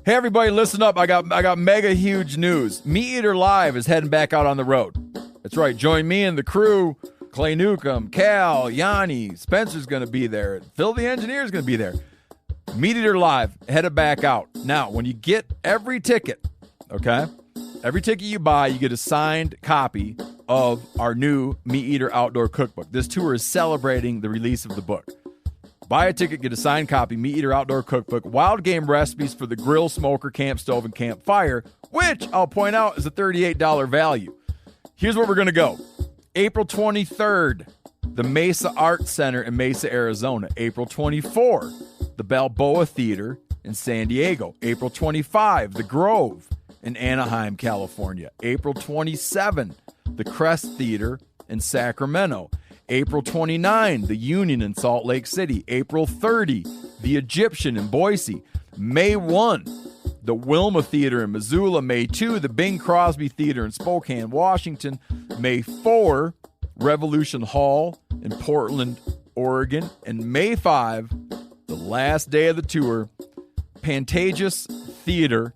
Hey everybody, listen up. I got mega huge news. Meat Eater Live is heading back out on the road. That's right. Join me and the crew. Clay Newcomb, Cal, Yanni, Spencer's going to be there. Phil the Engineer's going to be there. Meat Eater Live headed back out. Now, when you get every ticket, okay? Every ticket you buy, you get a signed copy of our new Meat Eater Outdoor Cookbook. This tour is celebrating the release of the book. Buy a ticket, get a signed copy, Meat Eater Outdoor Cookbook, wild game recipes for the grill, smoker, camp stove, and campfire, which I'll point out is a $38 value. Here's where we're going to go. April 23rd, the Mesa Arts Center in Mesa, Arizona. April 24, the Balboa Theater in San Diego. April 25, the Grove in Anaheim, California. April 27, the Crest Theater in Sacramento. April 29, the Union in Salt Lake City. April 30, the Egyptian in Boise. May 1, the Wilma Theater in Missoula. May 2, the Bing Crosby Theater in Spokane, Washington. May 4, Revolution Hall in Portland, Oregon. And May 5, the last day of the tour, Pantages Theater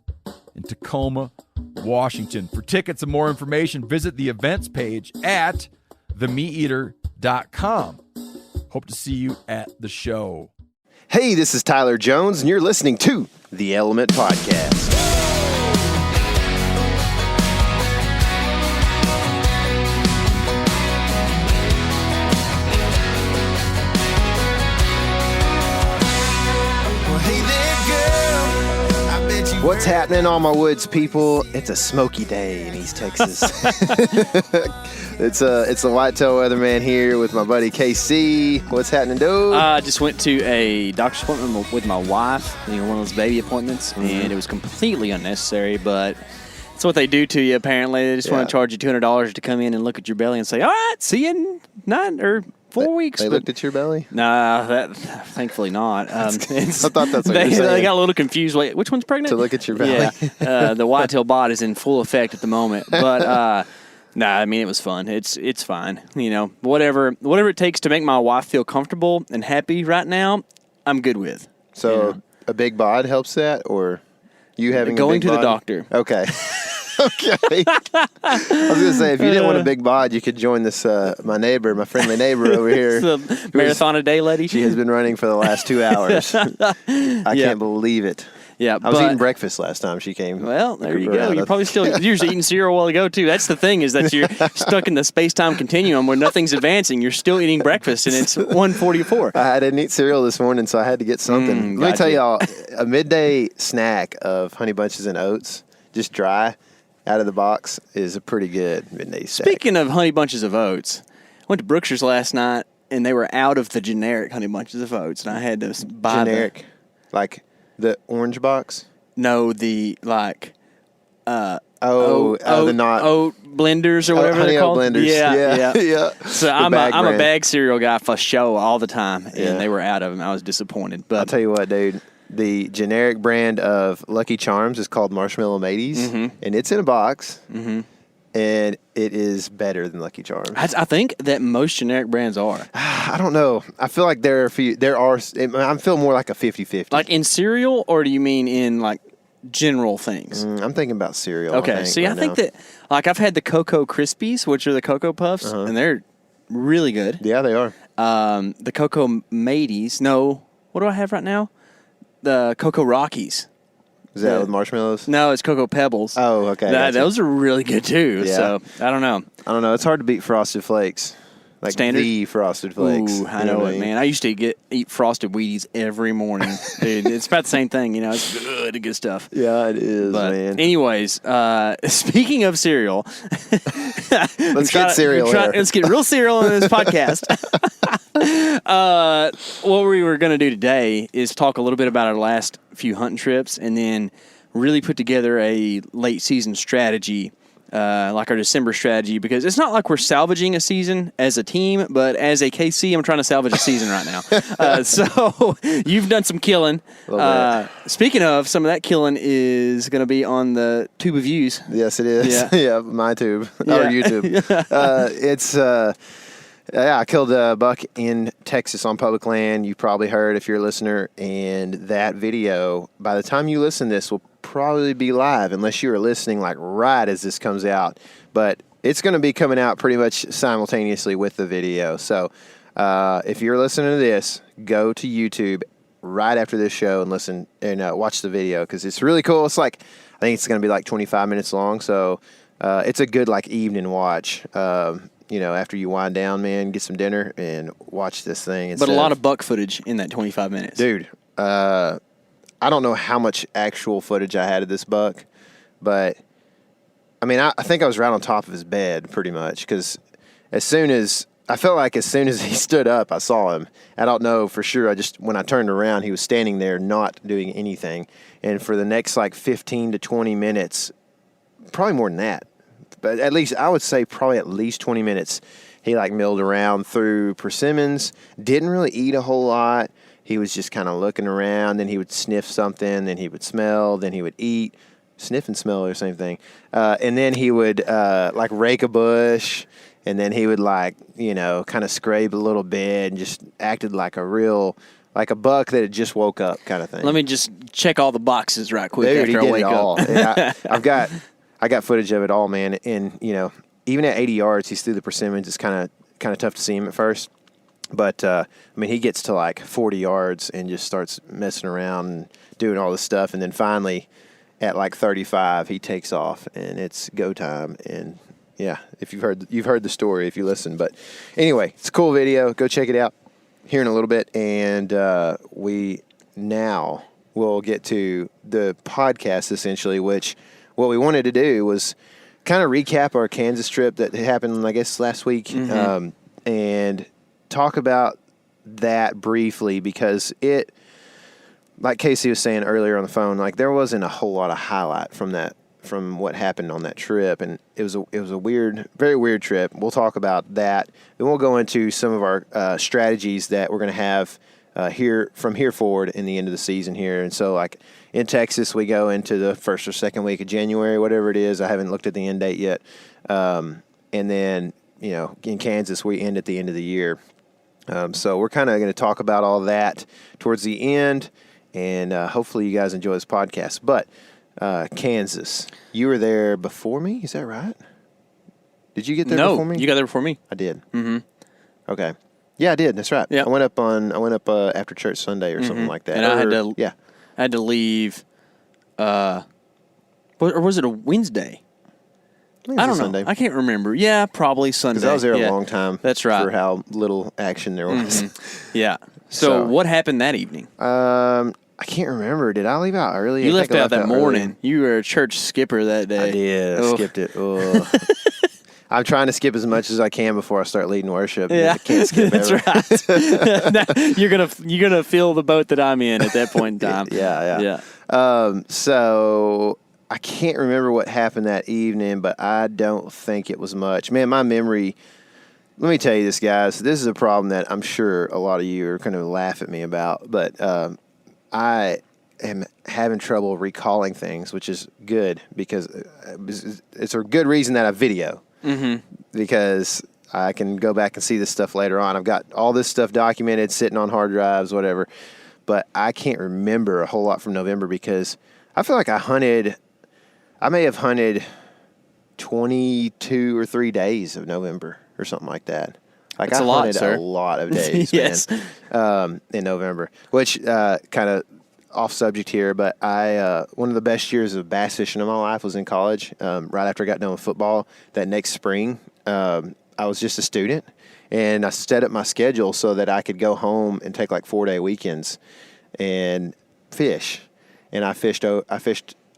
in Tacoma, Washington. For tickets and more information, visit the events page at themeateater.com. Hope to see you at the show. Hey, this is Tyler Jones, and you're listening to The Element Podcast. What's happening, all my woods people? It's a smoky day in East Texas. It's a Whitetail weatherman here with my buddy KC. What's happening, dude? I just went to a doctor's appointment with my wife, one of those baby appointments, and it was completely unnecessary, but it's what they do to you, apparently. They just want to charge you $200 to come in and look at your belly and say, all right, see you in 9 or 4 weeks. They looked at your belly? Nah, thankfully not. I thought that's what you were saying. They got a little confused. Wait, which one's pregnant? To look at your belly. Yeah. The Whitetail bot is in full effect at the moment. But, nah, I mean, it was fun. It's fine. Whatever it takes to make my wife feel comfortable and happy right now, I'm good with. So a big bod helps that, or you having going a big to bod? the doctor. Okay. Okay. I was going to say, if you didn't want a big bod, you could join this, my friendly neighbor over here. The marathon a day lady. She has been running for the last 2 hours. I can't believe it. Yeah, I was eating breakfast last time she came. Well, there you go. You're probably still you're eating cereal a while ago too. That's the thing, is that you're stuck in the space-time continuum where nothing's advancing. You're still eating breakfast, and it's 1:44. I didn't eat cereal this morning, so I had to get something. Let me tell y'all, a midday snack of Honey Bunches and Oats, just dry, out of the box, is a pretty good midday snack. Speaking of Honey Bunches of Oats, I went to Brookshire's last night, and they were out of the generic Honey Bunches of Oats, and I had to buy generic, like the orange box? No, the like the not oat blenders or whatever they're called. Blenders. Yeah. So I'm a bag cereal guy for show all the time, and they were out of them. I was disappointed. But I'll tell you what, dude. The generic brand of Lucky Charms is called Marshmallow Mateys, and it's in a box, and it is better than Lucky Charms. I think that most generic brands are. I don't know. I feel like there are. I feel more like a 50-50. Like in cereal, or do you mean in like general things? I'm thinking about cereal. Okay, I think that like I've had the Cocoa Krispies, which are the Cocoa Puffs, and they're really good. Yeah, they are. The Cocoa Mateys. No, what do I have right now? The Cocoa Rockies. Is that with marshmallows? No, it's Cocoa Pebbles. Oh, okay. Those are really good too. Yeah. So I don't know. It's hard to beat Frosted Flakes. Like Standard? The Frosted Flakes. Ooh, I know it, man. I used to eat Frosted Wheaties every morning. Dude, it's about the same thing, It's good stuff. Yeah, it is, but man. Anyways, speaking of cereal. Let's get cereal here. Let's get real cereal in this podcast. What we were going to do today is talk a little bit about our last few hunting trips and then really put together a late season strategy, like our December strategy, because it's not like we're salvaging a season as a team, but as a KC, I'm trying to salvage a season right now. So you've done some killing. Speaking of, some of that killing is going to be on the Tube of Views. Yes, it is. Yeah, my tube, or YouTube. Yeah, I killed a buck in Texas on public land. You probably heard if you're a listener. And that video, by the time you listen to this, will probably be live unless you are listening like right as this comes out. But it's going to be coming out pretty much simultaneously with the video. So if you're listening to this, go to YouTube right after this show and listen and watch the video because it's really cool. It's like, I think it's going to be like 25 minutes long. So it's a good like evening watch. After you wind down, man, get some dinner and watch this thing. But a lot of buck footage in that 25 minutes. Dude, I don't know how much actual footage I had of this buck, but I mean, I think I was right on top of his bed pretty much because as soon as he stood up, I saw him. I don't know for sure. When I turned around, he was standing there not doing anything. And for the next like 15 to 20 minutes, probably more than that, but at least I would say probably at least 20 minutes, he like milled around through persimmons, didn't really eat a whole lot. He was just kind of looking around, then he would sniff something, then he would smell, then he would eat. Sniff and smell are the same thing. And then he would like rake a bush, and then he would like, kind of scrape a little bit and just acted like like a buck that had just woke up kind of thing. Let me just check all the boxes right quick Dude, after I wake up. I got footage of it all, man. And, even at 80 yards, he's through the persimmons. It's kind of tough to see him at first. But, he gets to like 40 yards and just starts messing around and doing all this stuff. And then finally, at like 35, he takes off and it's go time. And yeah, if you've heard the story if you listen. But anyway, it's a cool video. Go check it out here in a little bit. And we now will get to the podcast essentially, which what we wanted to do was kind of recap our Kansas trip that happened, I guess, last week, and talk about that briefly because it, like Casey was saying earlier on the phone, like there wasn't a whole lot of highlight from what happened on that trip, and it was a weird, very weird trip. We'll talk about that, then we'll go into some of our strategies that we're going to have from here forward in the end of the season here. And so, like in Texas, we go into the first or second week of January, whatever it is. I haven't looked at the end date yet. And then in Kansas, we end at the end of the year. So we're kind of going to talk about all that towards the end. And hopefully you guys enjoy this podcast. But Kansas, you were there before me? Is that right? Did you get there before me? No, you got there before me. I did. Mm-hmm. Okay. Yeah, I did. That's right. Yep. I went up after church Sunday or something like that. And I had to leave. Or was it a Wednesday? I don't know. Sunday. I can't remember. Yeah, probably Sunday. Because I was there a long time. That's right. For how little action there was. Yeah. So what happened that evening? I can't remember. Did I leave out early? You left out that morning. Early. You were a church skipper that day. I did. I skipped it. I'm trying to skip as much as I can before I start leading worship. Yeah, I can't skip that's right. You're gonna feel the boat that I'm in at that point in time. Yeah. So I can't remember what happened that evening, but I don't think it was much. Man, my memory. Let me tell you this, guys. This is a problem that I'm sure a lot of you are going to laugh at me about, but I am having trouble recalling things, which is good because it's a good reason that I video. Mm-hmm. Because I can go back and see this stuff later on. I've got all this stuff documented, sitting on hard drives, whatever. But I can't remember a whole lot from November because I feel like I may have hunted 22 or 3 days of November or something like that. Like that's I hunted a lot of days, yes. Man, in November. Which kind of off subject here, but one of the best years of bass fishing of my life was in college. Right after I got done with football, that next spring, I was just a student, and I set up my schedule so that I could go home and take like 4-day weekends and fish. And I fished,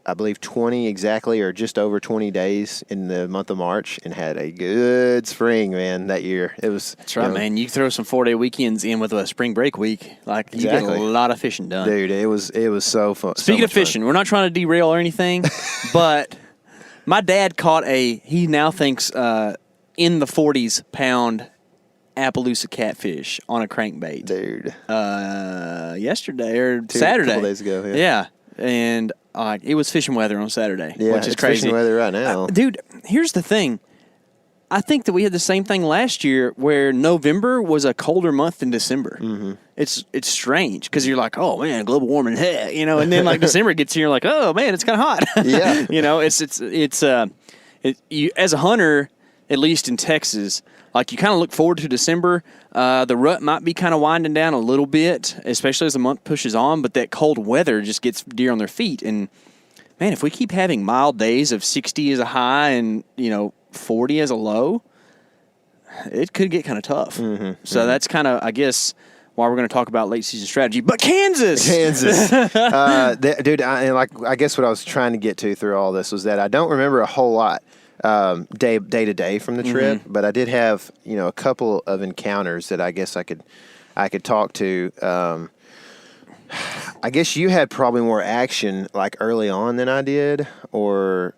I believe 20 exactly, or just over 20 days in the month of March, and had a good spring, man, that year. It was. That's right, man. You throw some 4-day weekends in with a spring break week, like exactly. You get a lot of fishing done. Dude, it was so fun. Speaking of fishing, we're not trying to derail or anything, but my dad caught he now thinks in the 40s pound Appaloosa catfish on a crankbait. Dude. Yesterday or Saturday. A couple days ago, yeah. And it was fishing weather on Saturday, which is it's crazy. Fishing weather right now. Dude, here's the thing. I think that we had the same thing last year where November was a colder month than December. Mm-hmm. It's strange because you're like, oh man, global warming, and then like December gets here, you're like, oh man, it's kind of hot. Yeah. You as a hunter, at least in Texas, like you kind of look forward to December. The rut might be kind of winding down a little bit, especially as the month pushes on, but that cold weather just gets deer on their feet. And man, if we keep having mild days of 60 as a high and 40 as a low, it could get kind of tough. So that's kind of, I guess, why we're going to talk about late season strategy. But Kansas, dude, I guess what I was trying to get to through all this was that I don't remember a whole lot day to day from the trip, but I did have a couple of encounters that I guess I could talk to. I guess you had probably more action like early on than I did, or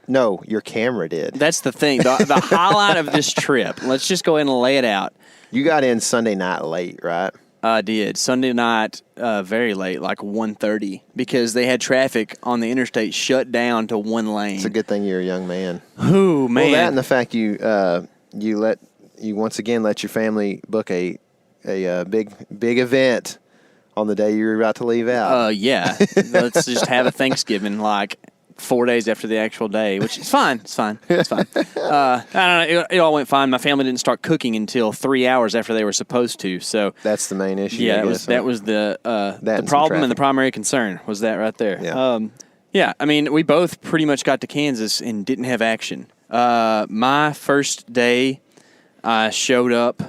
no, your camera did. That's the thing. The highlight of this trip. Let's just go ahead and lay it out. You got in Sunday night late, right? I did. Sunday night, very late, like 1:30, because they had traffic on the interstate shut down to one lane. It's a good thing you're a young man. Ooh, man. Well, that and the fact you once again let your family book a big event on the day you were about to leave out. Yeah. Let's just have a Thanksgiving like 4 days after the actual day, which is fine. It's fine. I don't know. It all went fine. My family didn't start cooking until 3 hours after they were supposed to. So that's the main issue. Yeah, that was the problem and the primary concern was that right there. Yeah. I mean, we both pretty much got to Kansas and didn't have action. My first day, I showed up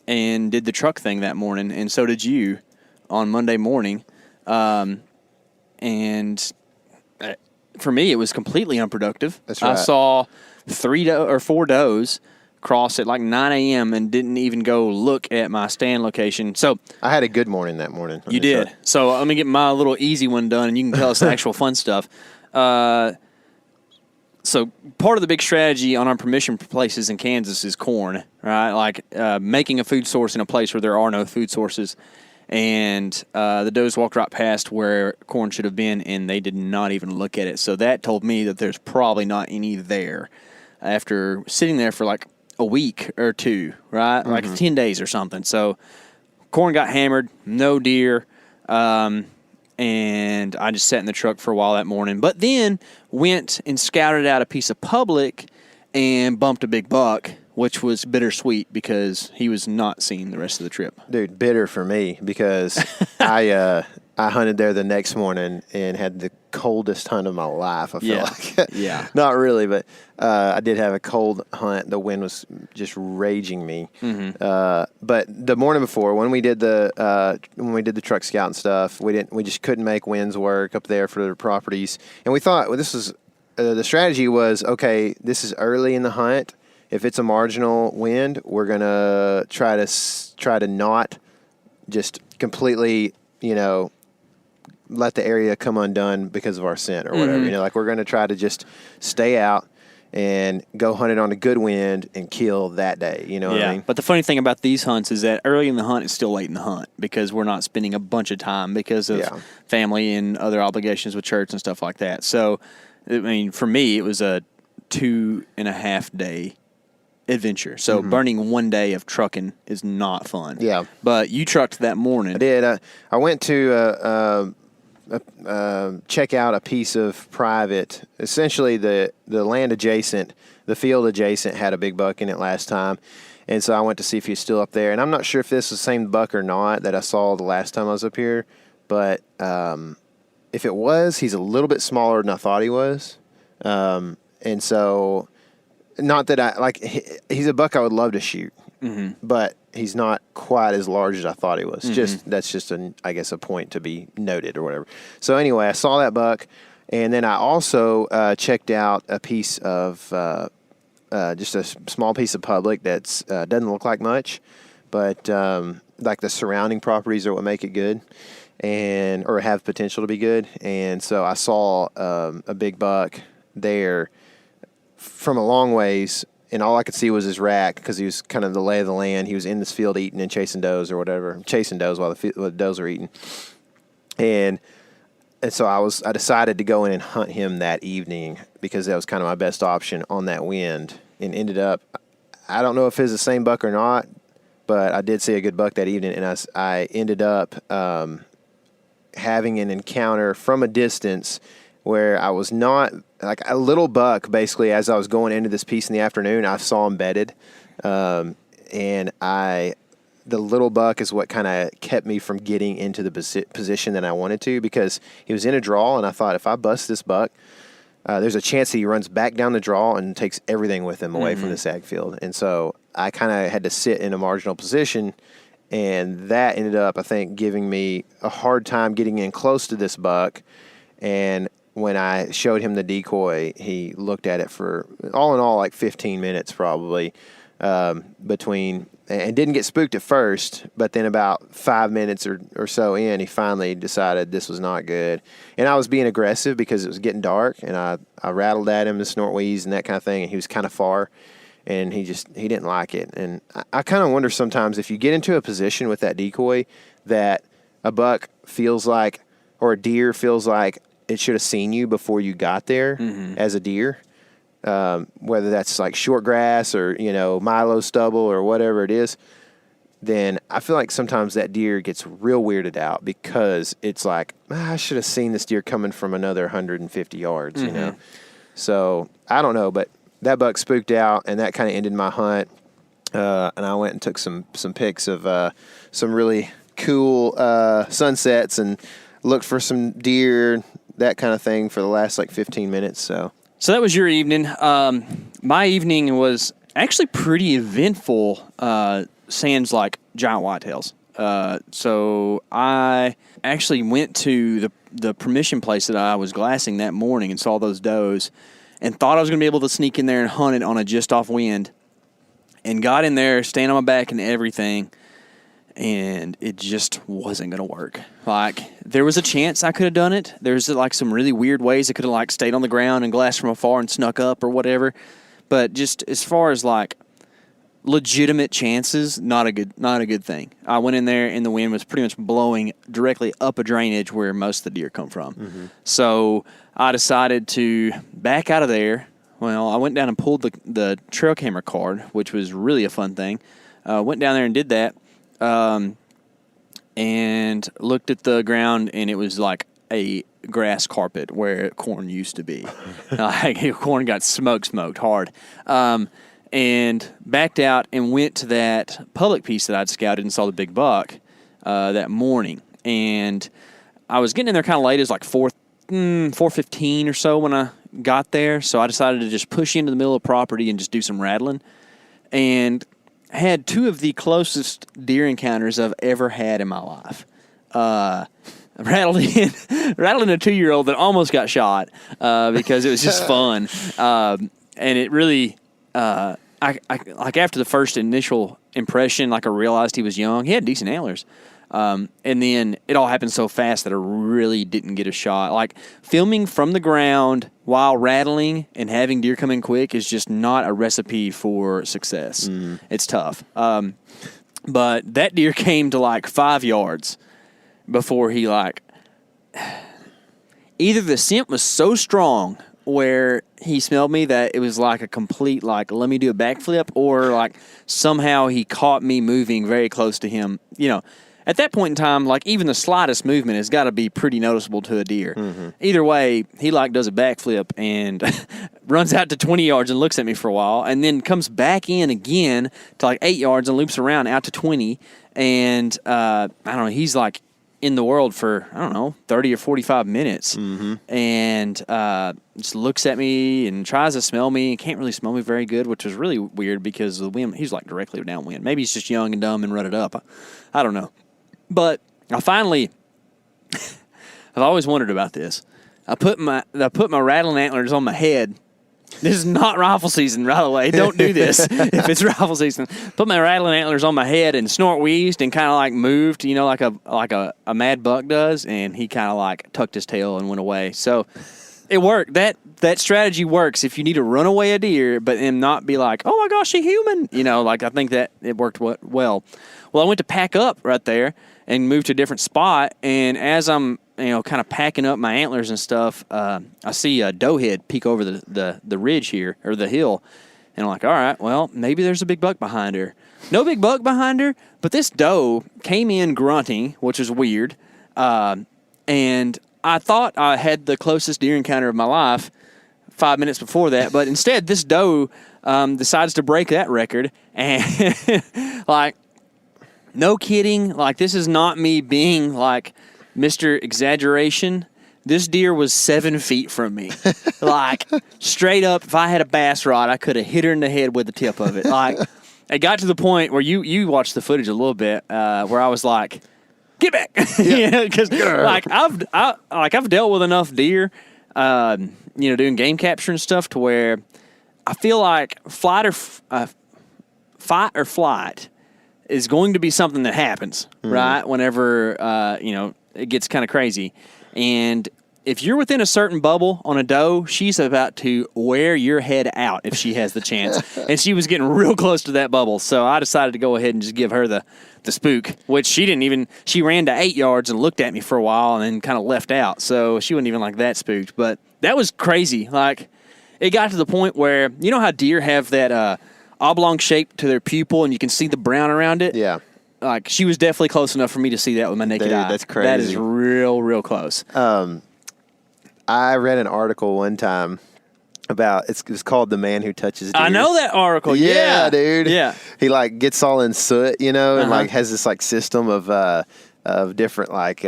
and did the truck thing that morning, and so did you on Monday morning. And for me, it was completely unproductive. That's right. I saw 4 does cross at like 9 a.m. and didn't even go look at my stand location. So I had a good morning that morning. You did. Truck. So let me get my little easy one done, and you can tell us the actual fun stuff. So part of the big strategy on our permission places in Kansas is corn, right? Like making a food source in a place where there are no food sources. And the does walked right past where corn should have been, and they did not even look at it. So that told me that there's probably not any there after sitting there for like a week or two, right? Like 10 days or something. So corn got hammered, no deer, and I just sat in the truck for a while that morning. But then went and scouted out a piece of public and bumped a big buck, which was bittersweet because he was not seen the rest of the trip. Dude, bitter for me because I hunted there the next morning and had the coldest hunt of my life, I feel like. Yeah. Not really, but I did have a cold hunt. The wind was just raging me. But the morning before, when we did the truck scout and stuff, we just couldn't make winds work up there for the properties. And we thought, well, this was the strategy was, okay, this is early in the hunt. If it's a marginal wind, we're gonna try to not just completely, let the area come undone because of our scent or whatever. Like we're gonna try to just stay out and go hunt it on a good wind and kill that day. You know what I mean? But the funny thing about these hunts is that early in the hunt is still late in the hunt because we're not spending a bunch of time because of family and other obligations with church and stuff like that. So, I mean, for me, it was a 2.5 day adventure. So burning 1 day of trucking is not fun. Yeah. But you trucked that morning. I did. I went to check out a piece of private. Essentially, the land adjacent, the field adjacent had a big buck in it last time. And so I went to see if he's still up there. And I'm not sure if this is the same buck or not that I saw the last time I was up here. But if it was, he's a little bit smaller than I thought he was. And so... Not that he's a buck I would love to shoot, but he's not quite as large as I thought he was. That's just I guess a point to be noted or whatever. So anyway, I saw that buck, and then I also checked out a piece of just a small piece of public that's doesn't look like much, but like the surrounding properties are what make it good, or have potential to be good. And so I saw a big buck there from a long ways, and all I could see was his rack because he was kind of the lay of the land. He was in this field eating and chasing does or whatever, chasing does while the does were eating. And And so I decided to go in and hunt him that evening because that was kind of my best option on that wind, and ended up, I don't know if it's the same buck or not, but I did see a good buck that evening, and I ended up having an encounter from a distance where I was not, like a little buck, basically, as I was going into this piece in the afternoon, I saw him bedded, and the little buck is what kind of kept me from getting into the position that I wanted to, because he was in a draw, and I thought, if I bust this buck, there's a chance that he runs back down the draw and takes everything with him away from the sag field. And so I kind of had to sit in a marginal position, and that ended up, I think, giving me a hard time getting in close to this buck. And when I showed him the decoy, he looked at it for, all in all, like 15 minutes probably, and didn't get spooked at first, but then about 5 minutes or so in, he finally decided this was not good. And I was being aggressive because it was getting dark, and I rattled at him, the snort wheeze and that kind of thing, and he was kind of far, and he didn't like it. And I kind of wonder sometimes if you get into a position with that decoy that a buck feels like, or a deer feels like it should have seen you before you got there as a deer. Whether that's like short grass or, milo stubble or whatever it is, then I feel like sometimes that deer gets real weirded out because it's like, I should have seen this deer coming from another 150 yards, So I don't know, but that buck spooked out, and that kind of ended my hunt. And I went and took some pics of some really cool sunsets and looked for some deer, that kind of thing, for the last like 15 minutes. So that was your evening. My evening was actually pretty eventful, sans like giant whitetails. So I actually went to the permission place that I was glassing that morning and saw those does, and thought I was going to be able to sneak in there and hunt it on a just off wind, and got in there, staying on my back and everything, and it just wasn't going to work. Like, there was a chance I could have done it. There's like some really weird ways I could have like stayed on the ground and glassed from afar and snuck up or whatever. But just as far as like legitimate chances, not a good thing. I went in there and the wind was pretty much blowing directly up a drainage where most of the deer come from. So I decided to back out of there. Well, I went down and pulled the trail camera card, which was really a fun thing. Went down there and did that. And looked at the ground, and it was like a grass carpet where corn used to be. Corn got smoked hard. And backed out and went to that public piece that I'd scouted and saw the big buck that morning. And I was getting in there kind of late. It was like 4:15 or so when I got there. So I decided to just push into the middle of the property and just do some rattling. And had two of the closest deer encounters I've ever had in my life. Rattled in a 2-year-old that almost got shot because it was just fun. And it really, I like after the first initial impression, like I realized he was young. He had decent antlers. And then it all happened so fast that I really didn't get a shot. Like, filming from the ground while rattling and having deer come in quick is just not a recipe for success. It's tough. But that deer came to like 5 yards before he either the scent was so strong where he smelled me that it was like a complete, like, let me do a backflip, or like somehow he caught me moving very close to him, At that point in time, like, even the slightest movement has got to be pretty noticeable to a deer. Either way, he does a backflip and runs out to 20 yards and looks at me for a while, and then comes back in again to like 8 yards and loops around out to 20. And I don't know, he's like in the world for, 30 or 45 minutes. And just looks at me and tries to smell me. Can't really smell me very good, which was really weird because the wind, he's like directly downwind. Maybe he's just young and dumb and rutted up. I don't know. But I finally, I've always wondered about this. I put my rattling antlers on my head. This is not rifle season, by the way. Don't do this if it's rifle season. Put my rattling antlers on my head and snort wheezed and kind of like moved, like a mad buck does, and he kind of like tucked his tail and went away. So it worked. That strategy works if you need to run away a deer, but then not be like, oh my gosh, a human. I think that it worked well. Well, I went to pack up right there and moved to a different spot, and as I'm kind of packing up my antlers and stuff, I see a doe head peek over the ridge here, or the hill, and I'm like, all right, well, maybe there's a big buck behind her. No big buck behind her, but this doe came in grunting, which was weird, and I thought I had the closest deer encounter of my life 5 minutes before that, but instead this doe decides to break that record, and like, no kidding, like, this is not me being like Mr. Exaggeration. This deer was 7 feet from me. Like, straight up, if I had a bass rod, I could have hit her in the head with the tip of it. Like, it got to the point where you watched the footage a little bit, where I was like, get back. Because like I've dealt with enough deer, doing game capture and stuff, to where I feel like fight or flight is going to be something that happens, right? Whenever it gets kind of crazy. And if you're within a certain bubble on a doe, she's about to wear your head out if she has the chance. And she was getting real close to that bubble. So I decided to go ahead and just give her the spook, which she ran to 8 yards and looked at me for a while and then kind of left out. So she wasn't even like that spooked. But that was crazy. Like, it got to the point where, you know how deer have that oblong shape to their pupil and you can see the brown around it? Yeah. Like, she was definitely close enough for me to see that with my naked eye. That's crazy. That is real, real close. I read an article one time about, it's called "The Man Who Touches Deer." I know that article. Yeah, dude. Yeah. He like gets all in soot, and like has this like system of different like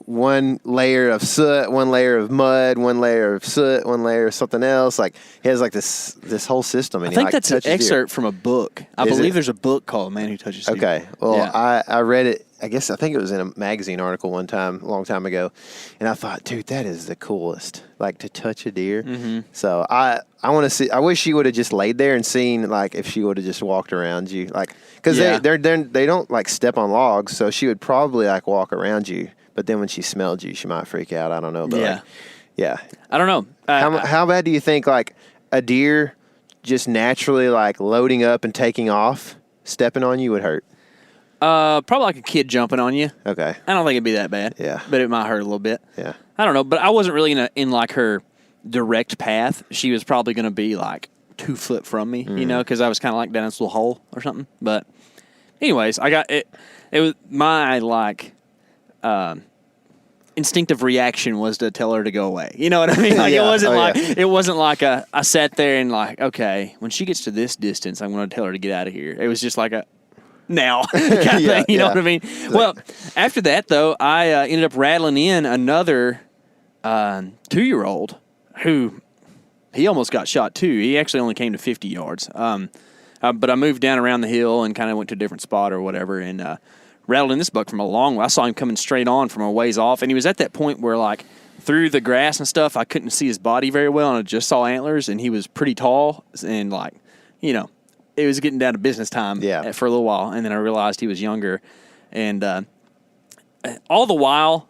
one layer of soot, one layer of mud, one layer of soot, one layer of something else. Like, he has like this whole system. And I think that's an touches deer. excerpt from a book. I believe there's a book called "Man Who Touches Deer." Okay. Well, Yeah. I read it. I think it was in a magazine article one time, a long time ago, and I thought, dude, that is the coolest. Like, to touch a deer. Mm-hmm. So I want to see. I wish she would have just laid there and seen, like, if she would have just walked around you, like, because they don't like step on logs, so she would probably like walk around you. But then when she smelled you, she might freak out. I don't know. But yeah. I don't know. How bad do you think, like, a deer just naturally like loading up and taking off, stepping on you would hurt? Probably like a kid jumping on you. Okay. I don't think it'd be that bad. Yeah. But it might hurt a little bit. Yeah. I don't know, but I wasn't really in like her direct path. She was probably going to be like 2 foot from me, because I was kind of like down this little hole or something. But anyways, I got it. It was my like instinctive reaction was to tell her to go away. You know what I mean? Like, it wasn't like I sat there and like, okay, when she gets to this distance, I'm going to tell her to get out of here. It was just like a now kind of thing. You know what I mean? Well, after that though, I ended up rattling in another 2-year-old who he almost got shot too. He actually only came to 50 yards. But I moved down around the hill and kind of went to a different spot or whatever, and rattled in this buck from a long way. I saw him coming straight on from a ways off, and he was at that point where, like, through the grass and stuff, I couldn't see his body very well, and I just saw antlers, and he was pretty tall, and, like, it was getting down to business time for a little while, and then I realized he was younger. And all the while,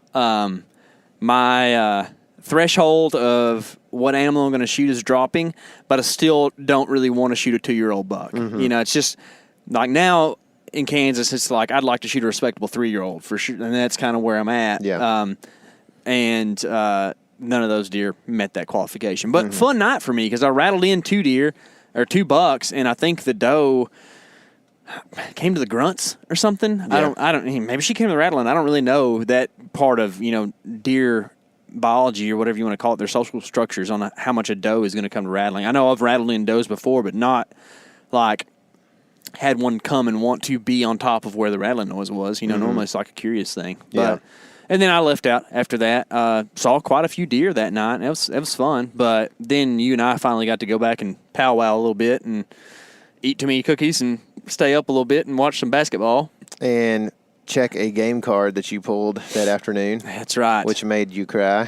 my threshold of what animal I'm going to shoot is dropping, but I still don't really want to shoot a 2-year-old buck. Mm-hmm. It's just, like, now in Kansas, it's like I'd like to shoot a respectable 3-year-old for sure, and that's kind of where I'm at. Yeah. And none of those deer met that qualification. But fun night for me because I rattled in 2 bucks, and I think the doe came to the grunts or something. Yeah. I don't. Maybe she came to the rattling. I don't really know that part of deer biology or whatever you want to call it. Their social structures on how much a doe is going to come to rattling. I know I've rattled in does before, but not like had one come and want to be on top of where the rattling noise was. Normally it's like a curious thing. But, and then I left out after that. Saw quite a few deer that night. It was fun. But then you and I finally got to go back and powwow a little bit and eat too many cookies and stay up a little bit and watch some basketball. And check a game card that you pulled that afternoon. That's right. Which made you cry.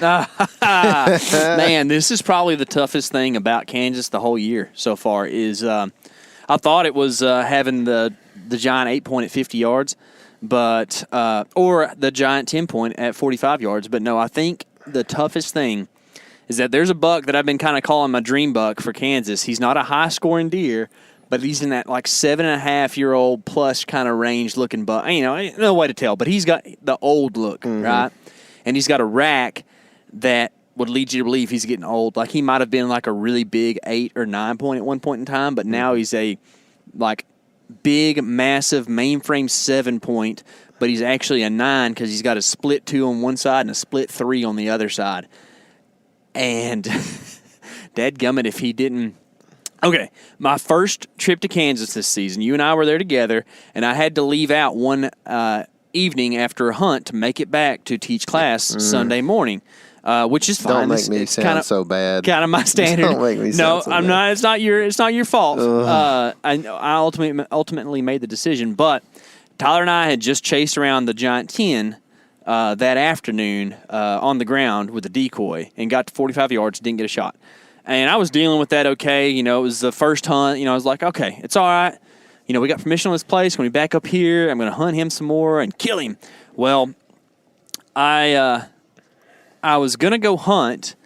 Man, this is probably the toughest thing about Kansas the whole year so far is I thought it was having the giant 8-point at 50 yards, but or the giant 10-point at 45 yards. But no, I think the toughest thing is that there's a buck that I've been kind of calling my dream buck for Kansas. He's not a high-scoring deer, but he's in that like 7.5-year-old plus kind of range looking buck. No way to tell, but he's got the old look, right? and he's got a rack that would lead you to believe he's getting old. Like he might have been like a really big 8 or 9 point at one point in time, but now he's a like big, massive mainframe 7 point, but he's actually a 9 because he's got a split 2 on one side and a split 3 on the other side. And dadgummit if he didn't. Okay, my first trip to Kansas this season, you and I were there together, and I had to leave out one evening after a hunt to make it back to teach class Sunday morning. Which is fine. Don't make me sound so bad. Kind of my standard. Don't make me sound so bad. I'm not. It's not your fault. I ultimately made the decision, but Tyler and I had just chased around the giant 10 that afternoon on the ground with a decoy and got to 45 yards, didn't get a shot. And I was dealing with that okay. You know, it was the first hunt. You know, I was like, okay, it's all right. You know, we got permission on this place. When we back up here, I'm going to hunt him some more and kill him. Well, I was going to go hunt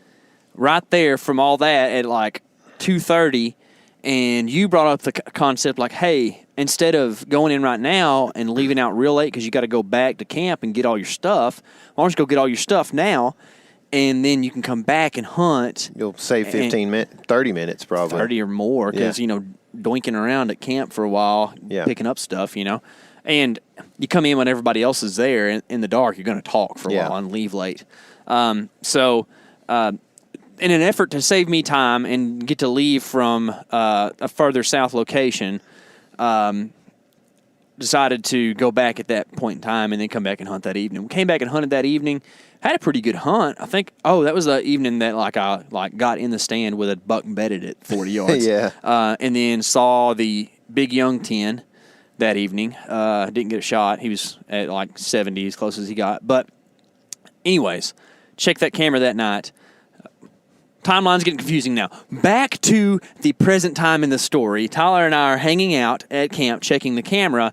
right there from all that at like 2:30, and you brought up the concept like, hey, instead of going in right now and leaving out real late because you got to go back to camp and get all your stuff, why don't you go get all your stuff now, and then you can come back and hunt. You'll save 30 minutes probably. 30 or more because, you know, doinking around at camp for a while, picking up stuff, you know. And you come in when everybody else is there in the dark, you're going to talk for a while and leave late. So in an effort to save me time and get to leave from a further south location, decided to go back at that point in time and then come back and hunt that evening. We came back and hunted that evening, had a pretty good hunt. I think, that was the evening that I got in the stand with a buck bedded at 40 yards. And then saw the big young 10 that evening. Didn't get a shot. He was at like 70 as close as he got. But anyways, check that camera that night. Timeline's getting confusing now. Back to the present time in the story. Tyler and I are hanging out at camp checking the camera.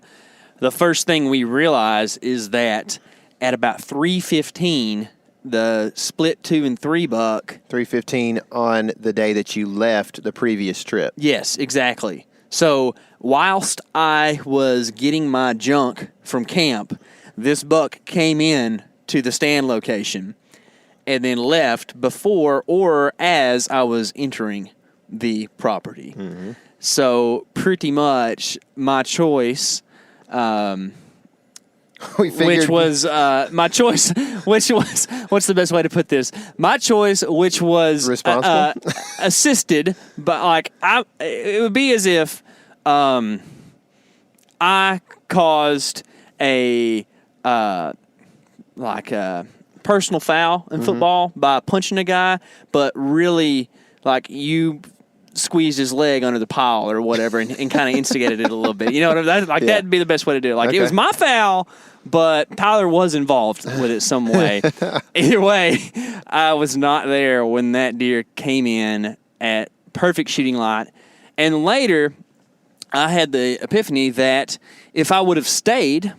The first thing we realize is that at about 3:15, the split 2 and 3 buck. 3:15 on the day that you left the previous trip. Yes, exactly. So whilst I was getting my junk from camp, this buck came in to the stand location and then left before or as I was entering the property. Mm-hmm. So pretty much my choice, which was what's the best way to put this? My choice, which was responsible, assisted, but like it would be as if I caused a personal foul in football by punching a guy, but really like you squeezed his leg under the pile or whatever and kind of instigated it a little bit. You know what I mean? That'd be the best way to do it. Like it was my foul, but Tyler was involved with it some way. Either way, I was not there when that deer came in at perfect shooting light. And later, I had the epiphany that if I would have stayed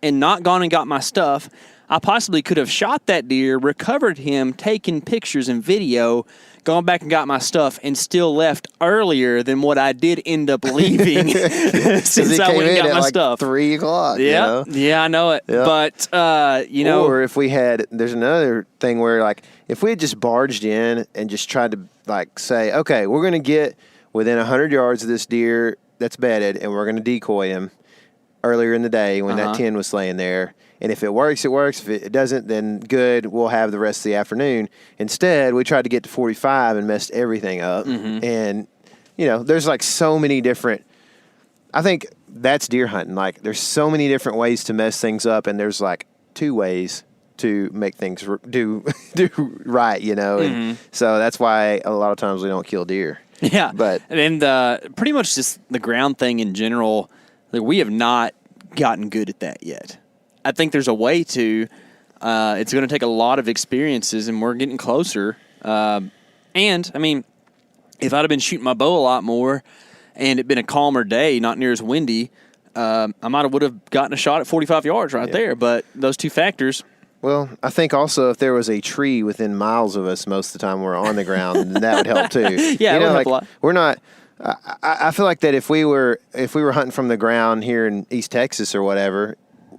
and not gone and got my stuff, I possibly could have shot that deer, recovered him, taken pictures and video, gone back and got my stuff, and still left earlier than what I did end up leaving since I went and got my stuff. 3 o'clock. Yeah, you know? Yeah, I know it. Yep. But or if we had, there's another thing where like if we had just barged in and just tried to like say, okay, we're going to get within 100 yards of this deer that's bedded, and we're going to decoy him earlier in the day when that 10 was laying there. And if it works, it works. If it doesn't, then good. We'll have the rest of the afternoon. Instead, we tried to get to 45 and messed everything up. Mm-hmm. And, you know, there's like so many different – I think that's deer hunting. Like there's so many different ways to mess things up, and there's like 2 ways to make things do right, you know. And so that's why a lot of times we don't kill deer. Yeah. But and pretty much just the ground thing in general, like we have not gotten good at that yet. I think there's a way to. It's going to take a lot of experiences, and we're getting closer. And, I mean, if I'd have been shooting my bow a lot more and it'd been a calmer day, not near as windy, I would have gotten a shot at 45 yards right there. But those 2 factors. Well, I think also if there was a tree within miles of us most of the time we're on the ground, then that would help too. Yeah, you know, it would like help a lot. We're not. I feel like that if we were hunting from the ground here in East Texas or whatever,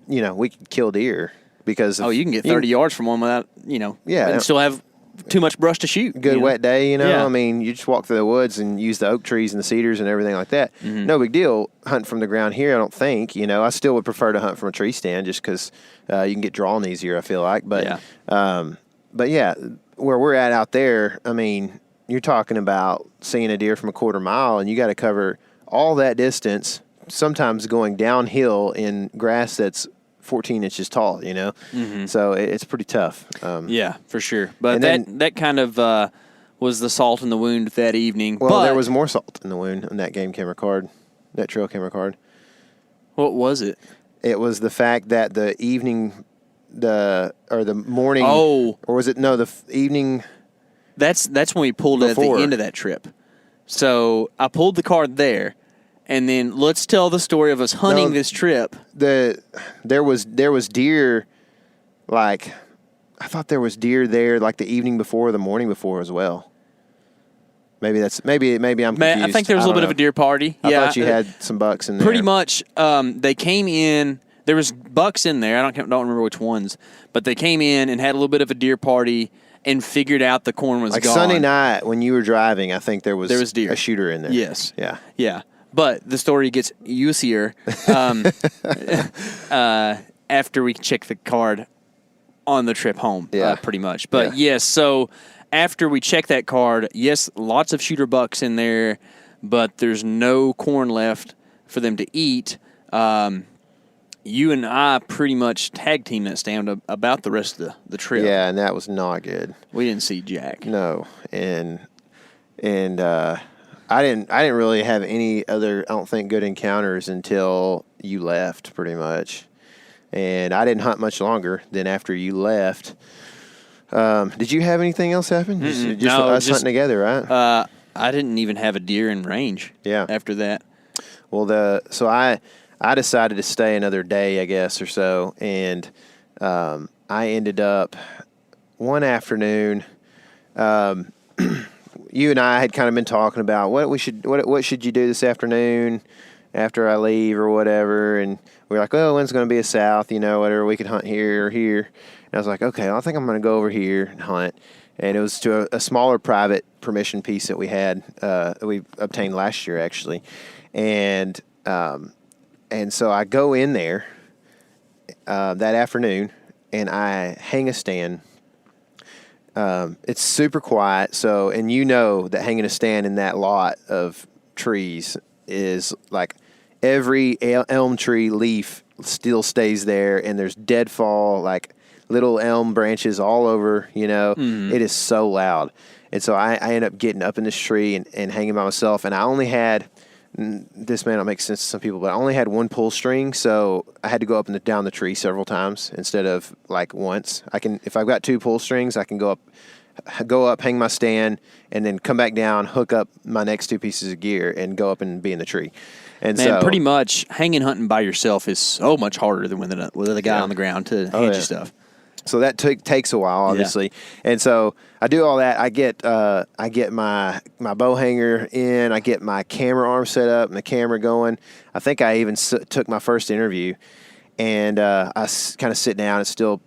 you know, we could kill deer. because you can get 30 yards from one without, and still have too much brush to shoot. Good wet day, Yeah. I mean, you just walk through the woods and use the oak trees and the cedars and everything like that. Mm-hmm. No big deal. Hunt from the ground here, I don't think. I still would prefer to hunt from a tree stand just because you can get drawn easier, I feel like. But, yeah, where we're at out there, I mean, you're talking about seeing a deer from a quarter mile, and you got to cover all that distance, sometimes going downhill in grass that's 14 inches tall, Mm-hmm. So it's pretty tough. Yeah, for sure. But then, that kind of was the salt in the wound that evening. Well, but there was more salt in the wound on that game camera card, that trail camera card. What was it? It was the fact that the evening, the morning, or was it the evening? That's when we pulled it at the end of that trip. So I pulled the card there. And then let's tell the story of us hunting this trip. There was deer, like, I thought there was deer there like the evening before or the morning before as well. Maybe I'm confused. I think there was a little bit of a deer party. I thought you had some bucks in there. Pretty much. They came in. There was bucks in there. I don't remember which ones, but they came in and had a little bit of a deer party and figured out the corn was gone. Sunday night when you were driving, I think there was deer. A shooter in there. Yes. Yeah. Yeah. But the story gets juicier after we check the card on the trip home, pretty much. But yes, so after we check that card, yes, lots of shooter bucks in there, but there's no corn left for them to eat. You and I pretty much tag teamed that stand about the rest of the trip. Yeah, and that was not good. We didn't see jack. No, and I didn't really have any other, I don't think, good encounters until you left, pretty much. And I didn't hunt much longer than after you left. Did you have anything else happen? Just us hunting together, right? I didn't even have a deer in range. Yeah. After that. Well, so I decided to stay another day, I guess, or so, and I ended up one afternoon. You and I had kind of been talking about what should you do this afternoon after I leave or whatever, and we were like, well, when's going to be a south, whatever, we could hunt here or here. And I was like, okay, well, I think I'm going to go over here and hunt. And it was to a smaller private permission piece that we had, we obtained last year actually, and so I go in there that afternoon and I hang a stand. It's super quiet, and that hanging a stand in that lot of trees is like every elm tree leaf still stays there, and there's deadfall, like little elm branches all over, It is so loud. And so I end up getting up in this tree and hanging by myself, and I only had, this may not make sense to some people, but I only had one pull string, so I had to go up and down the tree several times instead of like once. If I've got two pull strings, I can go up, hang my stand, and then come back down, hook up my next two pieces of gear, and go up and be in the tree. And man, pretty much hanging hunting by yourself is so much harder than with a guy on the ground to hand you stuff. So that takes a while, obviously. Yeah. And so I do all that. I get my bow hanger in. I get my camera arm set up and the camera going. I think I even took my first interview, and I kind of sit down. It's still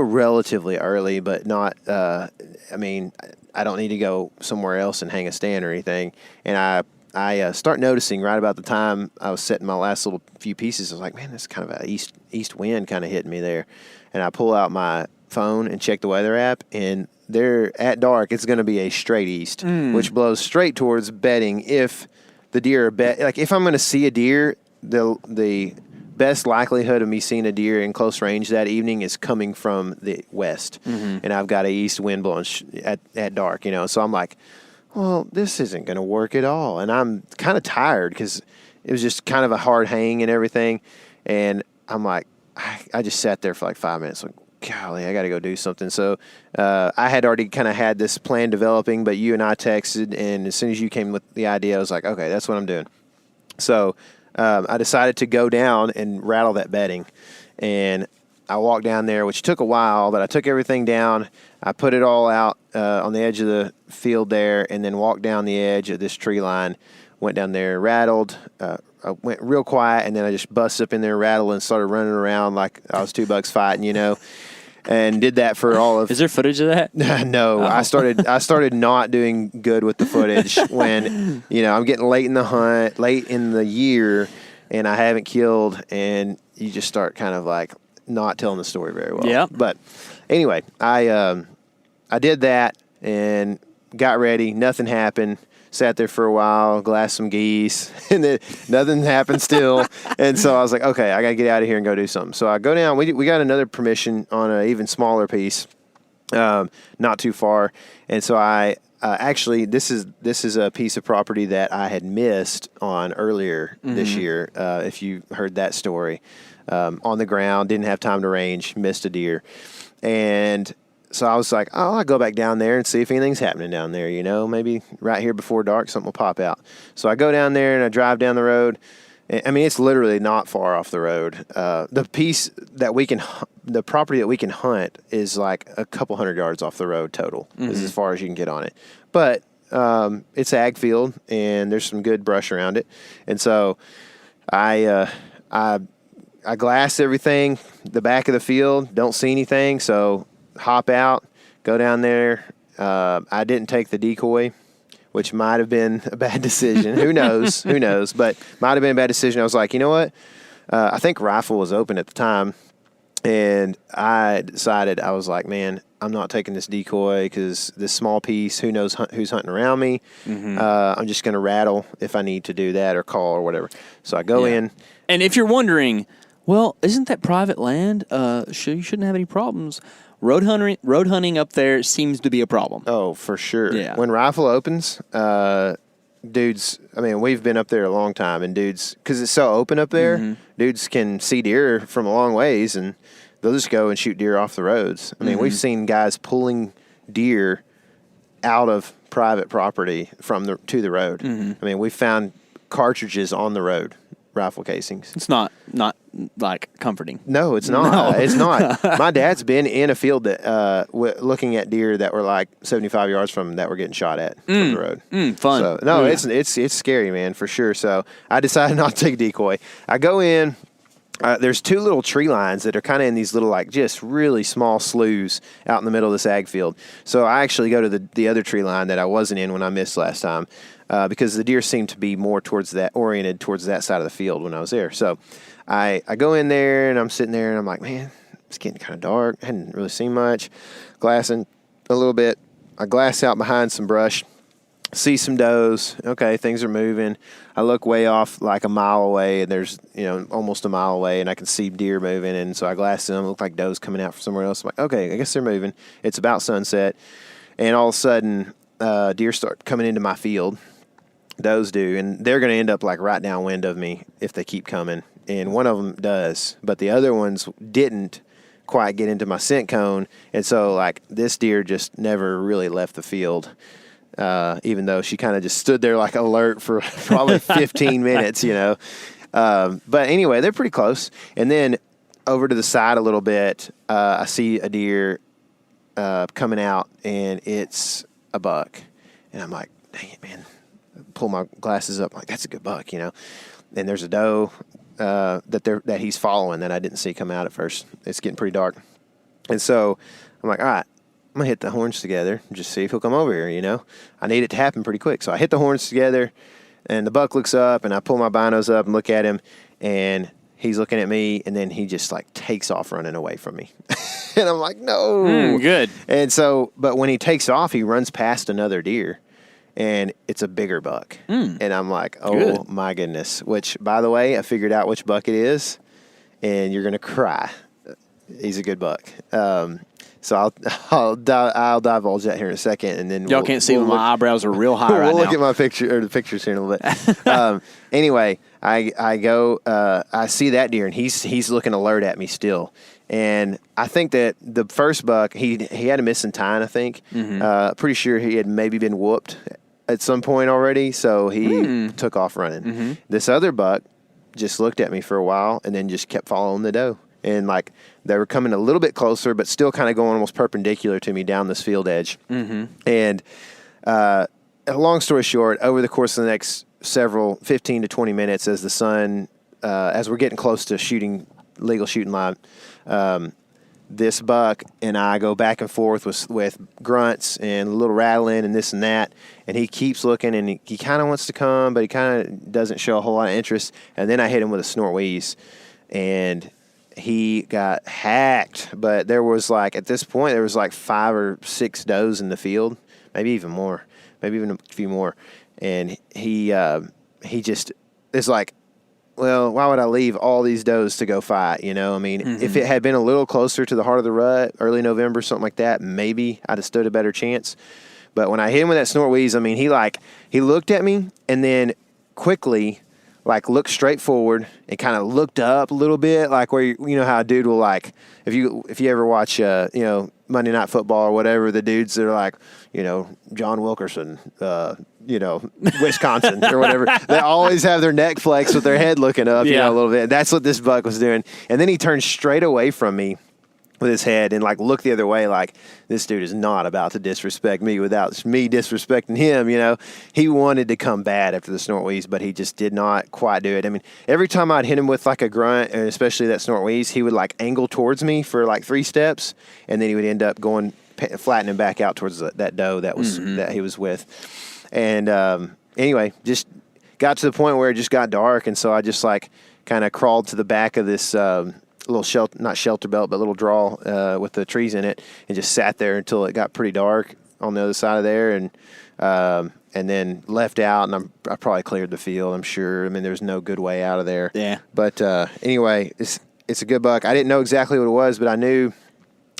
relatively early, but not. I don't need to go somewhere else and hang a stand or anything. And I start noticing right about the time I was setting my last little few pieces. I was like, man, that's kind of a east wind kind of hitting me there. And I pull out my phone and check the weather app, and there at dark it's going to be a straight east, which blows straight towards bedding. If the deer are if I'm going to see a deer, the best likelihood of me seeing a deer in close range that evening is coming from the west, and I've got a east wind blowing at dark. So I'm like, well, this isn't going to work at all, and I'm kind of tired because it was just kind of a hard hang and everything, and I'm like. I just sat there for like 5 minutes, like, golly, I got to go do something. So I had already kind of had this plan developing, but you and I texted, and as soon as you came with the idea, I was like, okay, that's what I'm doing. So I decided to go down and rattle that bedding, and I walked down there, which took a while, but I took everything down. I put it all out on the edge of the field there, and then walked down the edge of this tree line, went down there, rattled. I went real quiet, and then I just busted up in there, rattled, and started running around like I was 2 bucks fighting, and did that for all of. Is there footage of that? No, I started not doing good with the footage when I'm getting late in the hunt, late in the year, and I haven't killed, and you just start kind of like not telling the story very well. Yeah. But anyway, I did that and got ready. Nothing happened. Sat there for a while, glassed some geese, and then nothing happened still. And so I was like, okay, I got to get out of here and go do something. So I go down. We got another permission on an even smaller piece, not too far. And so I actually, this is a piece of property that I had missed on earlier this year. If you heard that story, on the ground, didn't have time to range, missed a deer, and so I was like, oh, I'll go back down there and see if anything's happening down there, maybe right here before dark, something will pop out. So I go down there and I drive down the road. I mean, it's literally not far off the road. The property that we can hunt is like a couple hundred yards off the road total, is as far as you can get on it. But it's ag field and there's some good brush around it. And so I glassed everything, the back of the field, don't see anything. So hop out, go down there. I didn't take the decoy, which might have been a bad decision. Who knows? But might have been a bad decision. I was like, you know what? I think rifle was open at the time. And I decided, I was like, man, I'm not taking this decoy because this small piece, who knows who's hunting around me. I'm just going to rattle if I need to do that or call or whatever. So I go in. And if you're wondering, well, isn't that private land? You shouldn't have any problems. Road hunting up there seems to be a problem. Oh, for sure. Yeah. When rifle opens, dudes, I mean, we've been up there a long time, and dudes, because it's so open up there, dudes can see deer from a long ways, and they'll just go and shoot deer off the roads. I mean, we've seen guys pulling deer out of private property to the road. I mean, we found cartridges on the road, rifle casings. It's not like comforting. No, it's not. No. It's not. My dad's been in a field that looking at deer that were like 75 yards from that were getting shot at from the road. Fun. So, no, it's scary, man, for sure. So I decided not to take a decoy. I go in. There's 2 little tree lines that are kind of in these little, like, just really small sloughs out in the middle of this ag field. So I actually go to the other tree line that I wasn't in when I missed last time, because the deer seemed to be more oriented towards that side of the field when I was there. So I go in there, and I'm sitting there, and I'm like, man, it's getting kind of dark. I hadn't really seen much. Glassing a little bit. I glass out behind some brush. See some does. Okay, things are moving. I look way off, like a mile away, and there's, almost a mile away, and I can see deer moving. And so I glass them. Look like does coming out from somewhere else. I'm like, okay, I guess they're moving. It's about sunset, and all of a sudden, deer start coming into my field. Does do, and they're going to end up like right downwind of me if they keep coming. And one of them does, but the other ones didn't quite get into my scent cone, and so like this deer just never really left the field. Even though she kind of just stood there like alert for probably 15 minutes, But anyway, they're pretty close. And then over to the side a little bit, I see a deer coming out, and it's a buck. And I'm like, dang it, man. Pull my glasses up. I'm like, that's a good buck, And there's a doe that he's following that I didn't see come out at first. It's getting pretty dark. And so I'm like, all right. I'm going to hit the horns together and just see if he'll come over here, I need it to happen pretty quick. So I hit the horns together, and the buck looks up, and I pull my binos up and look at him, and he's looking at me, and then he just, like, takes off running away from me. And I'm like, no. Good. And so, but when he takes off, he runs past another deer, and it's a bigger buck. And I'm like, oh, my goodness. Which, by the way, I figured out which buck it is, and you're going to cry. He's a good buck. So I'll divulge that here in a second, and then y'all can't see my eyebrows are real high right now. We'll look at my the pictures here in a little bit. Anyway, I go. I see that deer, and he's looking alert at me still. And I think that the first buck he had a missing tine. I think. Pretty sure he had maybe been whooped at some point already, so he took off running. This other buck just looked at me for a while, and then just kept following the doe. And, like, they were coming a little bit closer, but still kind of going almost perpendicular to me down this field edge. And long story short, over the course of the next 15 to 20 minutes, as the sun, as we're getting close to legal shooting line, this buck and I go back and forth with grunts and a little rattling and this and that, and he keeps looking, and he kind of wants to come, but he kind of doesn't show a whole lot of interest. And then I hit him with a snort wheeze, and he got hacked. But there was at this point, there was 5 or 6 does in the field, maybe even more, maybe even a few more. And he just is like, well, why would I leave all these does to go fight? I mean, if it had been a little closer to the heart of the rut, early November, something like that, maybe I'd have stood a better chance. But when I hit him with that snort wheeze, I mean, he looked at me and then quickly looked straight forward and kind of looked up a little bit, where you know how a dude will if you ever watch Monday Night Football or whatever, the dudes that are John Wilkerson, Wisconsin or whatever, they always have their neck flexed with their head looking up, a little bit. That's what this buck was doing. And then he turned straight away from me with his head and looked the other way, this dude is not about to disrespect me without me disrespecting him. He wanted to come bad after the snort wheeze, but he just did not quite do it. I mean, every time I'd hit him with a grunt, and especially that snort wheeze, he would angle towards me for 3 steps, and then he would end up going flattening back out towards that doe that he was with. And anyway, just got to the point where it just got dark, and so I just kind of crawled to the back of this little shelter, not shelter belt, but little draw with the trees in it, and just sat there until it got pretty dark on the other side of there, and then left out, and I probably cleared the field, I'm sure. I mean, there's no good way out of there. Yeah. But anyway, it's a good buck. I didn't know exactly what it was, but I knew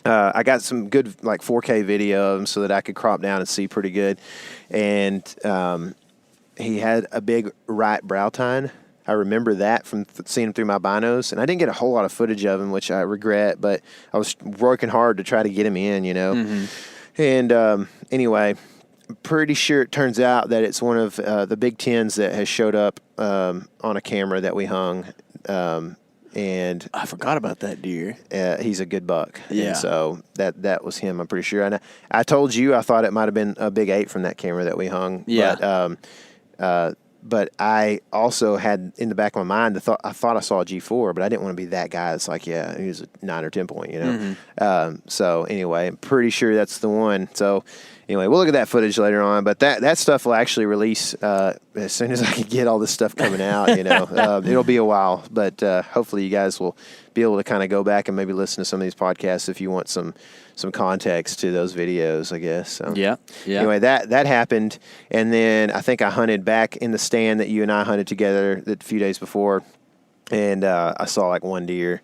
I got some good 4K video of him so that I could crop down and see pretty good. And he had a big right brow tine. I remember that from seeing him through my binos, and I didn't get a whole lot of footage of him, which I regret, but I was working hard to try to get him in, And anyway, pretty sure it turns out that it's one of the Big Tens that has showed up on a camera that we hung, and I forgot about that deer. He's a good buck. Yeah. And so that was him, I'm pretty sure. And I told you I thought it might have been a Big 8 from that camera that we hung. Yeah. But I also had in the back of my mind, I thought I saw a G4, but I didn't want to be that guy that's he was a 9 or 10 point, So anyway, I'm pretty sure that's the one. So anyway, we'll look at that footage later on. But that stuff will actually release as soon as I can get all this stuff coming out. It'll be a while, but hopefully you guys will be able to kind of go back and maybe listen to some of these podcasts if you want some context to those videos, I guess. So, yeah. Anyway, that happened, and then I think I hunted back in the stand that you and I hunted together a few days before, and I saw one deer.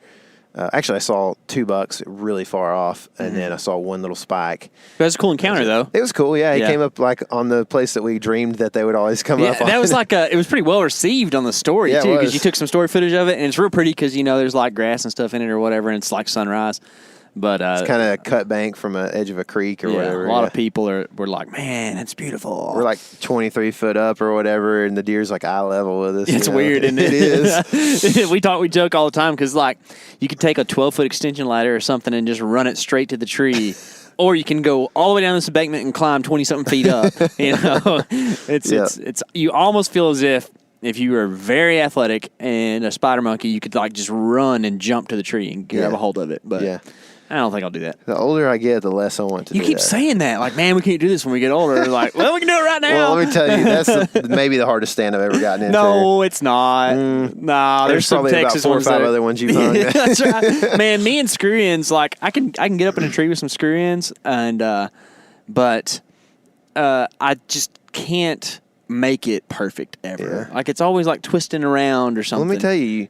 Actually, I saw 2 bucks really far off, and then I saw one little spike. That was a cool encounter, though. It was cool, yeah. He came up on the place that we dreamed that they would always come up on. That was it was pretty well received on the story, too, because you took some story footage of it, and it's real pretty because, there's grass and stuff in it or whatever, and it's sunrise. But it's kind of a cut bank from an edge of a creek or whatever. A lot of people were like, man, it's beautiful. We're 23 foot up or whatever, and the deer's eye level with us. It's weird, isn't it? It is. We joke all the time because you could take a 12-foot extension ladder or something and just run it straight to the tree. Or you can go all the way down this embankment and climb 20-something feet up. It's you almost feel as if you were very athletic and a spider monkey, you could just run and jump to the tree and grab a hold of it. But I don't think I'll do that. The older I get, the less I want to do that. You keep saying that. Man, we can't do this when we get older. Well, we can do it right now. Well, let me tell you, that's maybe the hardest stand I've ever gotten into. No, it's not. Nah, there's some probably Texas about 4 or 5 other ones you've hung. That's right. Man, me and screw ends, I can get up in a tree with some screw ends, and but I just can't make it perfect ever. Yeah. It's always twisting around or something. Let me tell you,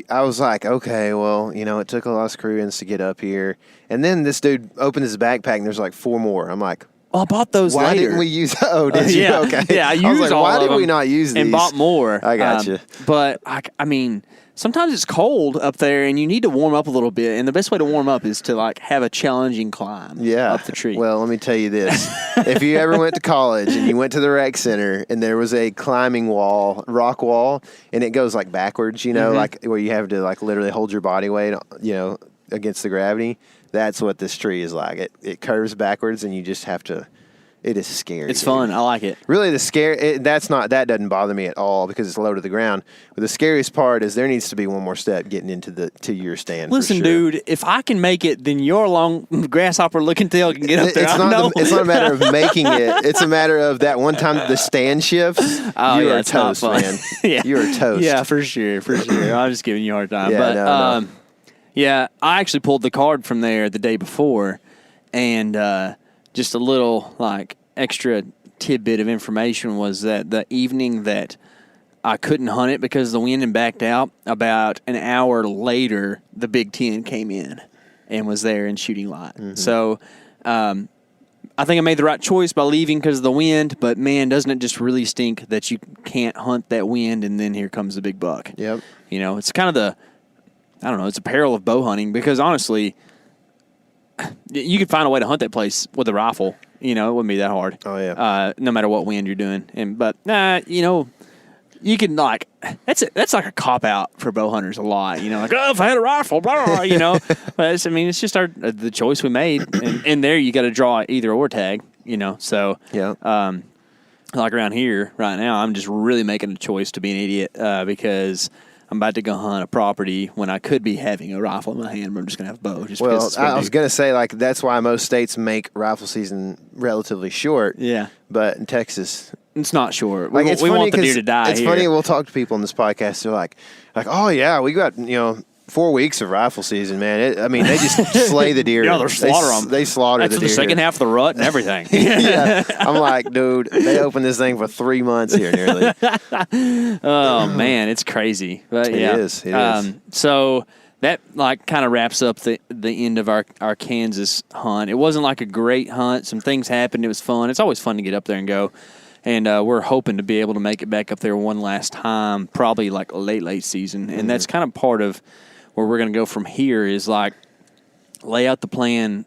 I was okay, well, it took a lot of screw ends to get up here. And then this dude opened his backpack, and there's 4 more. I'm like, I bought those why later. didn't we use? Oh, did you? Yeah. Okay. Yeah, I used was all why of did them we not use these? and bought more. I got you. But I mean, sometimes it's cold up there, and you need to warm up a little bit. And the best way to warm up is to have a challenging climb up the tree. Well, let me tell you this: if you ever went to college and you went to the rec center and there was a climbing wall, rock wall, and it goes backwards, where you have to literally hold your body weight, against the gravity. That's what this tree is like. It curves backwards, and you just have to. It is scary. It's dude. fun. I like it. Really, that doesn't bother me at all because it's low to the ground. But the scariest part is there needs to be one more step getting to your stand. Listen, for sure. dude, if I can make it, then your long grasshopper-looking tail can get up there. It's not a matter of making it. It's a matter of that one time the stand shifts. Oh, you yeah, are it's not toast, fun. man. Yeah. You are toast. Yeah, for sure. I'm just giving you a hard time. Yeah, but no. yeah, I actually pulled the card from there the day before, and just a little like extra tidbit of information was that the evening that I couldn't hunt it because the wind and backed out, about an hour later, the Big Ten came in and was there in shooting light. Mm-hmm. So I think I made the right choice by leaving because of the wind, but man, doesn't it just really stink that you can't hunt that wind and then here comes the big buck. Yep. You know, it's kind of it's a peril of bow hunting because honestly, you could find a way to hunt that place with a rifle. You know, it wouldn't be that hard. Oh, yeah. No matter what wind you're doing. But you can like that's like a cop out for bow hunters a lot. You know, like, oh, if I had a rifle, blah, blah, you know. But it's just the choice we made, and there you got to draw either or tag. You know, so yeah. Like around here right now, I'm just really making a choice to be an idiot because I'm about to go hunt a property when I could be having a rifle in my hand, but I'm just going to have a bow. I was going to say, like, that's why most states make rifle season relatively short. Yeah. But in Texas, it's not short. Like, we want the deer to die. It's funny. We'll talk to people on this podcast. They're like, oh, yeah, we got, 4 weeks of rifle season, man. They just slay the deer. Yeah, they slaughter them. They slaughter the deer. That's the second half of the rut and everything. Yeah. I'm like, dude, they opened this thing for 3 months here nearly. Oh, man, it's crazy. But, yeah. It is. So that like kind of wraps up the end of our Kansas hunt. It wasn't like a great hunt. Some things happened. It was fun. It's always fun to get up there and go. And we're hoping to be able to make it back up there one last time, probably like late season. And that's kind of part of where we're going to go from here is like lay out the plan.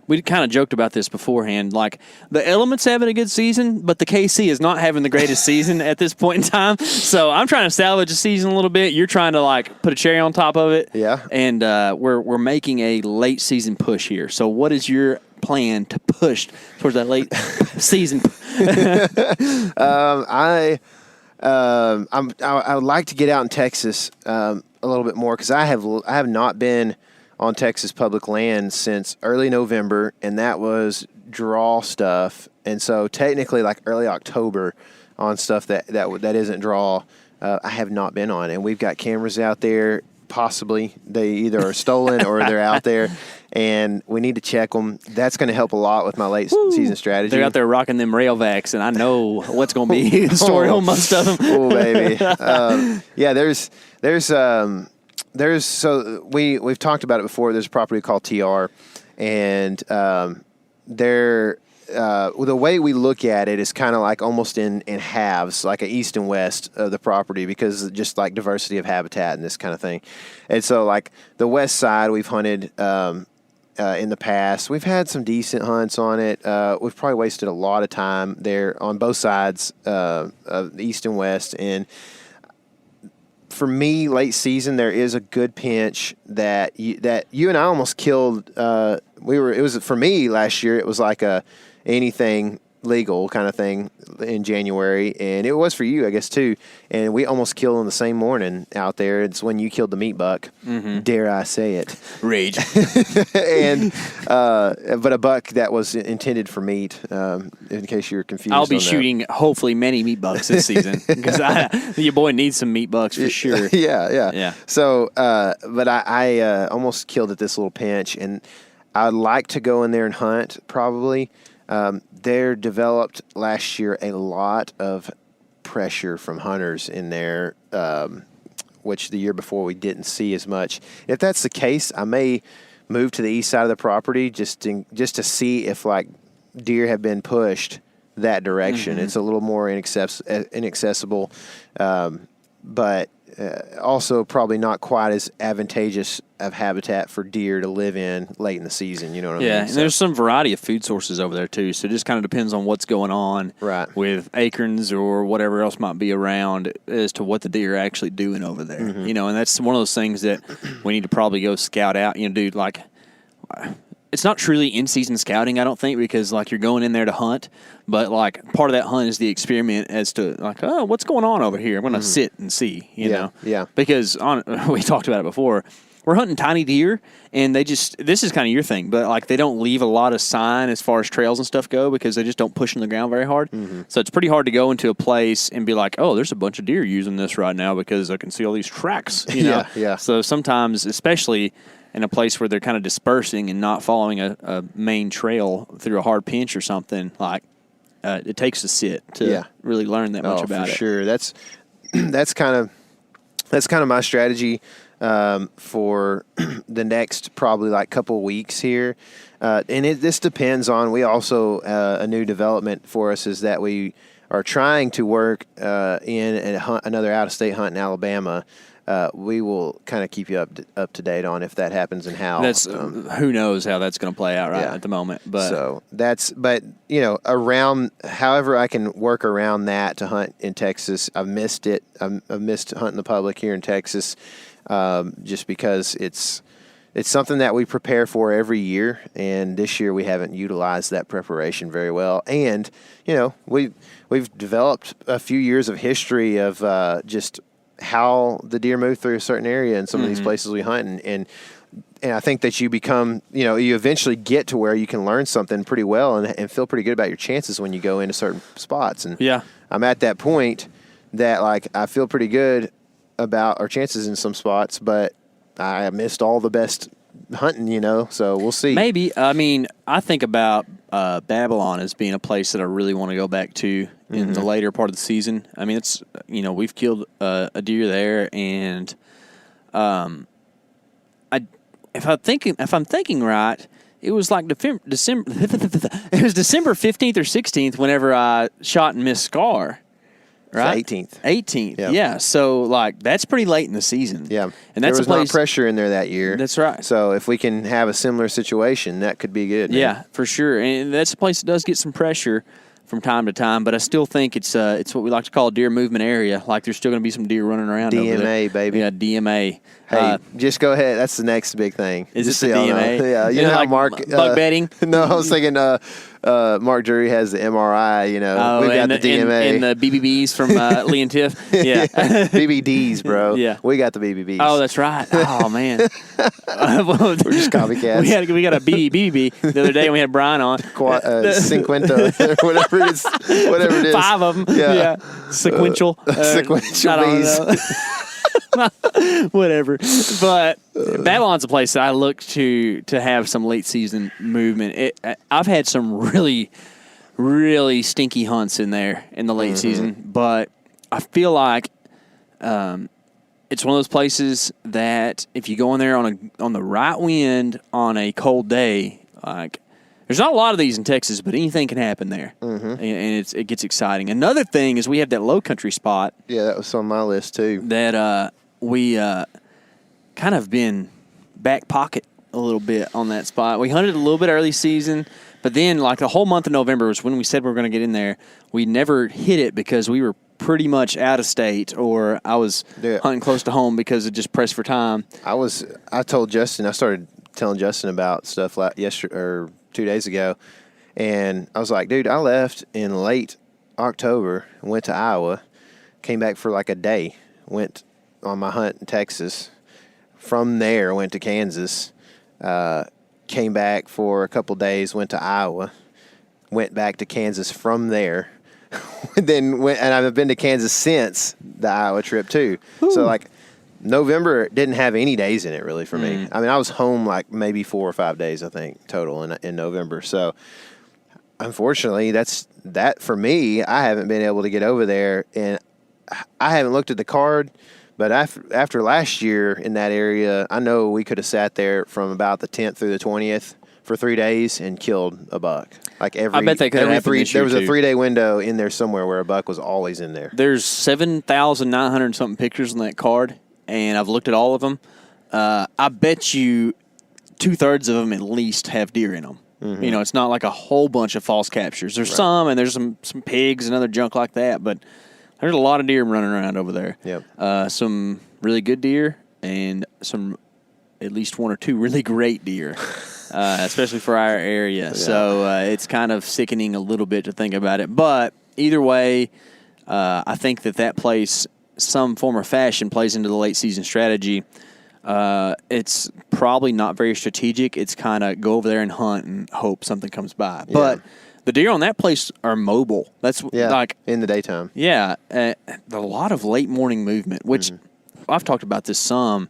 We kind of joked about this beforehand. Like the Element's having a good season, but the KC is not having the greatest season at this point in time. So I'm trying to salvage the season a little bit. You're trying to like put a cherry on top of it. Yeah. And we're making a late season push here. So what is your plan to push towards that late season? I would like to get out in Texas a little bit more because I have not been on Texas public land since early November, and that was draw stuff. And so technically, like early October, on stuff that isn't draw, I have not been on. And we've got cameras out there. Possibly they either are stolen or they're out there, and we need to check them. That's going to help a lot with my late season strategy. They're out there rocking them Railvacs, and I know what's going to be the story on most of them. Oh, baby. Yeah, there's so we've talked about it before. There's a property called TR, and the way we look at it is kind of like almost in halves, like an east and west of the property, because just like diversity of habitat and this kind of thing. And so like the west side we've hunted in the past. We've had some decent hunts on it. We've probably wasted a lot of time there on both sides of the east and west. And for me, late season, there is a good pinch that you and I almost killed. It was for me last year. It was like a anything legal kind of thing in January, and it was for you, I guess, too. And we almost killed on the same morning out there. It's when you killed the meat buck. Mm-hmm. Dare I say it? Rage. And but a buck that was intended for meat. In case you're confused, I'll be shooting hopefully many meat bucks this season because your boy needs some meat bucks for sure. Yeah. So, but I almost killed at this little pinch, and I'd like to go in there and hunt probably. There developed last year a lot of pressure from hunters in there, which the year before we didn't see as much. If that's the case, I may move to the east side of the property just to see if like deer have been pushed that direction. Mm-hmm. It's a little more inaccessible, but also probably not quite as advantageous of habitat for deer to live in late in the season. You know what I mean? Yeah, and there's some variety of food sources over there too. So it just kind of depends on what's going on with acorns or whatever else might be around as to what the deer are actually doing over there. Mm-hmm. You know, and that's one of those things that we need to probably go scout out. You know, dude, like it's not truly in-season scouting, I don't think, because like you're going in there to hunt, but like part of that hunt is the experiment as to like, oh, what's going on over here? I'm going to sit and see, you know? Yeah. Because we talked about it before. We're hunting tiny deer, and this is kind of your thing, but like they don't leave a lot of sign as far as trails and stuff go because they just don't push on the ground very hard. So it's pretty hard to go into a place and be like, oh, there's a bunch of deer using this right now because I can see all these tracks, you know? Yeah. So sometimes, especially in a place where they're kind of dispersing and not following a main trail through a hard pinch or something, like it takes a sit to really learn that much about for it. Sure, that's kind of my strategy for the next probably like couple weeks here, and this depends on. We also a new development for us is that we are trying to work in another out of state hunt in Alabama. We will kind of keep you up to date on if that happens and how. That's who knows how that's going to play out at the moment. But so but you know, around however I can work around that to hunt in Texas. I've missed it. I've missed hunting the public here in Texas, just because it's something that we prepare for every year, and this year we haven't utilized that preparation very well. And you know, we've developed a few years of history of just how the deer move through a certain area in some of these places we hunt, and I think that you become, you know, you eventually get to where you can learn something pretty well and feel pretty good about your chances when you go into certain spots. And I'm at that point that like I feel pretty good about our chances in some spots, but I missed all the best hunting, you know, so we'll see. Maybe. I mean, I think about Babylon as being a place that I really want to go back to in the later part of the season. I mean, it's, you know, we've killed a deer there, and if I'm thinking right, it was like December it was December 15th or 16th whenever I shot and missed Scar. Right? 18th. Yeah. So, like, that's pretty late in the season. Yeah. And that's there was not pressure in there that year. That's right. So, if we can have a similar situation, that could be good. Man. Yeah, for sure. And that's a place that does get some pressure from time to time, but I still think it's what we like to call a deer movement area. Like, there's still going to be some deer running around over there. DMA, baby. Yeah, DMA. Hey, just go ahead. That's the next big thing. Is this the DMA? Yeah. You know how like Mark... bug betting? No, I was thinking Mark Drury has the MRI, you know. We've got the DMA. And the BBBs from Lee and Tiff. Yeah. BBDs, bro. Yeah. We got the BBBs. Oh, that's right. Oh, man. We're just copycats. We got a BBB the other day when we had Brian on. Cinquenta, whatever it is. 5 of them. Yeah. Sequential. Sequential bees. Whatever. But Babylon's a place that I look to have some late season movement. I've had some really, really stinky hunts in there in the late season, but I feel like it's one of those places that if you go in there on the right wind on a cold day, like there's not a lot of these in Texas, but anything can happen there, and it gets exciting. Another thing is we have that low country spot. Yeah, that was on my list too. That we kind of been back pocket a little bit on that spot. We hunted a little bit early season, but then like the whole month of November was when we said we were going to get in there. We never hit it because we were pretty much out of state, or I was hunting close to home because it just pressed for time. I told Justin, I started telling Justin about stuff like yesterday or 2 days ago, and I was like, dude, I left in late October, went to Iowa, came back for like a day, went on my hunt in Texas. From there, went to Kansas, came back for a couple days, went to Iowa, went back to Kansas from there, then went, and I've been to Kansas since the Iowa trip too. Ooh. So like November didn't have any days in it really for me. I mean, I was home like maybe 4 or 5 days, I think, total in November. So unfortunately, that for me. I haven't been able to get over there, and I haven't looked at the card. But after last year in that area, I know we could have sat there from about the 10th through the 20th for 3 days and killed a buck. Like I bet they could have happened this year. There was a 3-day window in there somewhere where a buck was always in there. There's 7,900 something pictures on that card, and I've looked at all of them. I bet you 2/3 of them at least have deer in them. Mm-hmm. You know, it's not like a whole bunch of false captures. There's some, and there's some pigs and other junk like that, but there's a lot of deer running around over there. Yep. Some really good deer and some at least 1 or 2 really great deer. especially for our area. Yeah. So it's kind of sickening a little bit to think about it. But either way, I think that place, some form or fashion, plays into the late season strategy. It's probably not very strategic. It's kind of go over there and hunt and hope something comes by. Yeah. But the deer on that place are mobile. That's like in the daytime. Yeah, a lot of late morning movement, which I've talked about this some,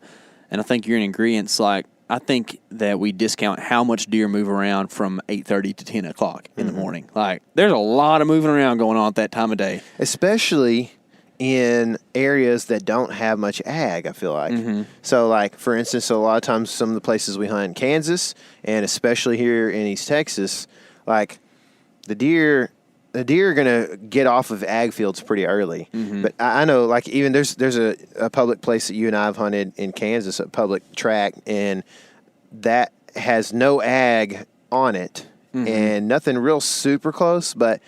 and I think you're in agreement. Like, I think that we discount how much deer move around from 8:30 to 10 o'clock in the morning. Like, there's a lot of moving around going on at that time of day, especially in areas that don't have much ag, I feel like. So, like, for instance, a lot of times some of the places we hunt in Kansas, and especially here in East Texas, like, the deer are going to get off of ag fields pretty early. But I know, like, even there's a public place that you and I have hunted in Kansas, a public track, and that has no ag on it. And nothing real super close, but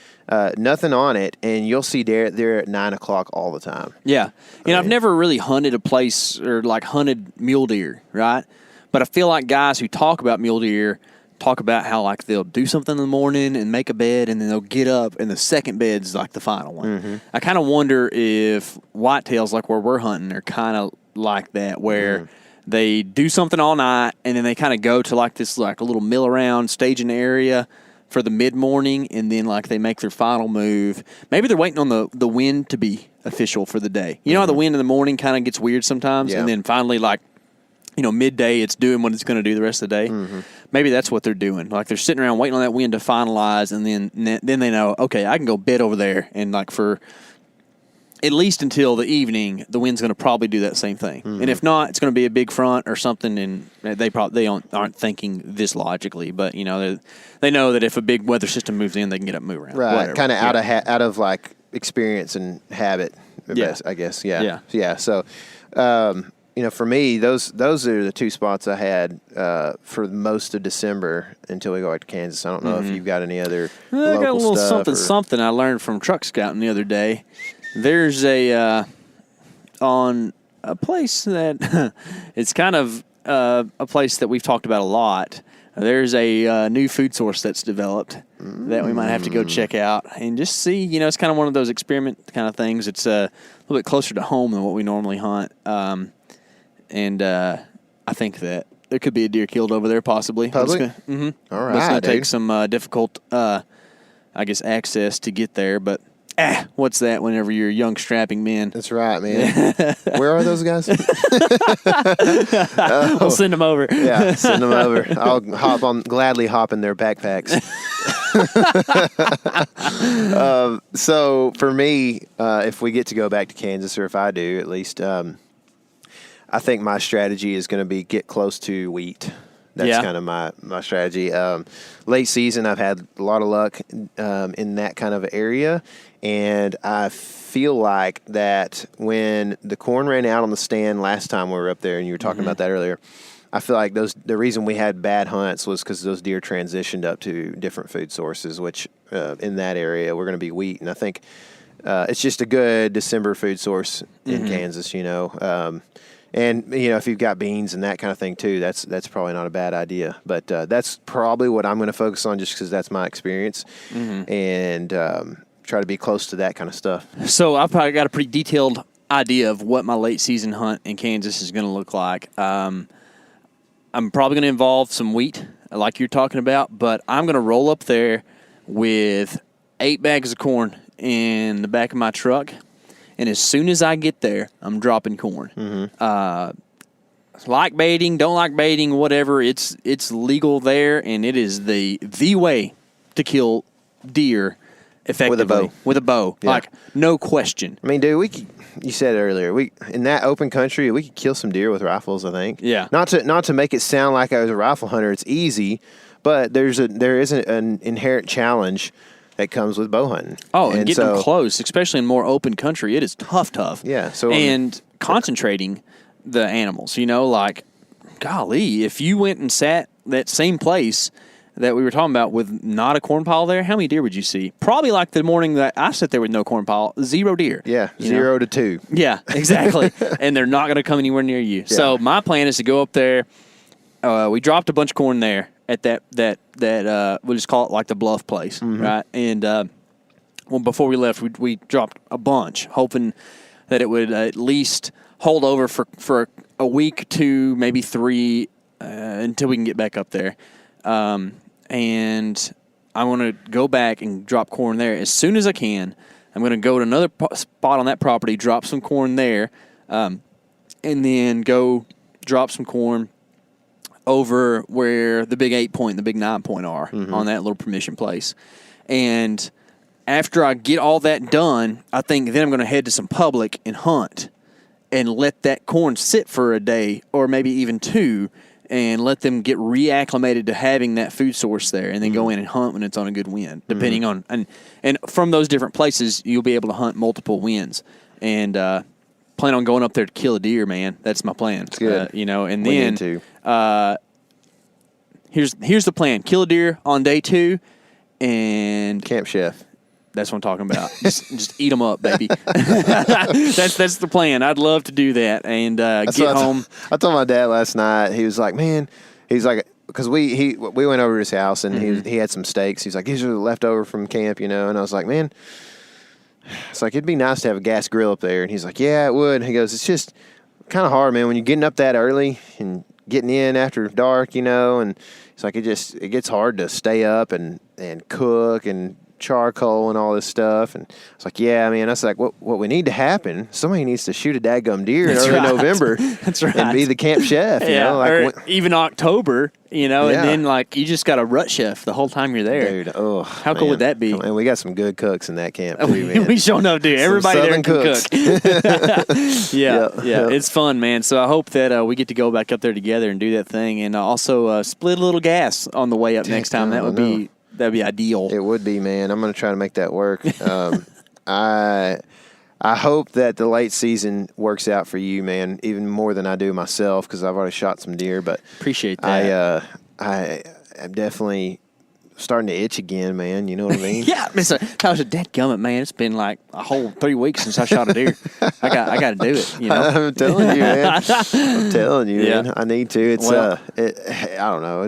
nothing on it, and you'll see deer there at 9 o'clock all the time. Yeah. I've never really hunted a place or, like, hunted mule deer, right? But I feel like guys who talk about mule deer talk about how, like, they'll do something in the morning and make a bed, and then they'll get up, and the second bed's, like, the final one. I kind of wonder if whitetails, like where we're hunting, are kind of like that, where they do something all night, and then they kind of go to, like, this, like, a little mill around staging area for the mid-morning, and then, like, they make their final move. Maybe they're waiting on the wind to be official for the day. You know how the wind in the morning kind of gets weird sometimes, and then finally, like, midday, it's doing what it's going to do the rest of the day. Maybe that's what they're doing. Like, they're sitting around waiting on that wind to finalize, and then they know, okay, I can go bed over there, and, like, for at least until the evening, the wind's going to probably do that same thing. And if not, it's going to be a big front or something, and they aren't thinking this logically. But, they know that if a big weather system moves in, they can get up and move around. Right, kind of out of like experience and habit, I guess. Yeah. So, for me, those are the two spots I had for most of December until we go back to Kansas. I don't know if you've got any other local I got a little stuff something I learned from truck scouting the other day. There's on a place that it's kind of a place that we've talked about a lot. There's a new food source that's developed that we might have to go check out and just see. It's kind of one of those experiment kind of things. It's a little bit closer to home than what we normally hunt. And I think that there could be a deer killed over there, possibly. All right, it's going to take some difficult, access to get there. But what's that? Whenever you're young, strapping men. That's right, man. Where are those guys? We'll send them over. Yeah, send them over. I'll gladly hop in their backpacks. So for me, if we get to go back to Kansas, or if I do, at least. I think my strategy is going to be get close to wheat. That's kind of my strategy. Late season, I've had a lot of luck in that kind of area, and I feel like that when the corn ran out on the stand last time we were up there, and you were talking about that earlier, I feel like the reason we had bad hunts was because those deer transitioned up to different food sources, which in that area we're going to be wheat, and I think it's just a good December food source in Kansas, And, if you've got beans and that kind of thing, too, that's probably not a bad idea. But that's probably what I'm going to focus on just because that's my experience and try to be close to that kind of stuff. So I've probably got a pretty detailed idea of what my late season hunt in Kansas is going to look like. I'm probably going to involve some wheat, like you're talking about, but I'm going to roll up there with 8 bags of corn in the back of my truck. And as soon as I get there, I'm dropping corn. Like baiting, don't like baiting, whatever. It's legal there, and it is the way to kill deer effectively with a bow. Yeah. Like, no question. I mean, dude, you said it earlier. In that open country, we could kill some deer with rifles, I think. Yeah. Not to make it sound like I was a rifle hunter. It's easy, but there is an inherent challenge that comes with bow hunting. Oh, and getting them close, especially in more open country, it is tough. Yeah. And concentrating the animals, like, golly, if you went and sat that same place that we were talking about with not a corn pile there, how many deer would you see? Probably like the morning that I sat there with no corn pile, 0 deer. Yeah, 0 to 2. Yeah, exactly. And they're not going to come anywhere near you. Yeah. So my plan is to go up there. We dropped a bunch of corn there. at that we'll just call it like the bluff place, right? And well, before we left, we dropped a bunch, hoping that it would at least hold over for a week, 2, maybe 3, until we can get back up there. And I want to go back and drop corn there as soon as I can. I'm going to go to another spot on that property, drop some corn there, and then go drop some corn over where the big 8 point and the big 9 point are on that little permission place. And after I get all that done, I think then I'm going to head to some public and hunt and let that corn sit for a day or maybe even 2 and let them get reacclimated to having that food source there, and then go in and hunt when it's on a good wind, depending on and from those different places you'll be able to hunt multiple winds. And plan on going up there to kill a deer, man. That's my plan. It's good. And We then need to. here's the plan: kill a deer on day 2, and Camp Chef. that's what I'm talking about. just eat them up, baby. That's the plan. I'd love to do that and get home. I told my dad last night. He was like, "Man," he's like, because we went over to his house and he had some steaks. He's like, "These are left over from camp, And I was like, "Man, it's like it'd be nice to have a gas grill up there." And he's like, "Yeah, it would." He goes, "It's just kind of hard, man, when you're getting up that early and getting in after dark, And it's like it gets hard to stay up and cook and charcoal and all this stuff." And it's like, "Yeah, man." I was like, what we need to happen, somebody needs to shoot a dadgum deer in early November. That's right. And be the camp chef, or even October, and then like you just got a rut chef the whole time you're there. Dude, how cool would that be? And we got some good cooks in that camp too, man. We sure enough do. Everybody there can cooks. cook. Yeah. Yep. It's fun, man. So I hope that we get to go back up there together and do that thing, and also split a little gas on the way up next time. That'd be ideal. It would be, man. I'm going to try to make that work. I hope that the late season works out for you, man, even more than I do myself, because I've already shot some deer. But appreciate that. I'm definitely starting to itch again, man. You know what I mean? Yeah, I was a dadgummit, man. It's been like a whole 3 weeks since I shot a deer. I got to do it. I'm telling you, man. I'm telling you, man. I need to. It's I don't know.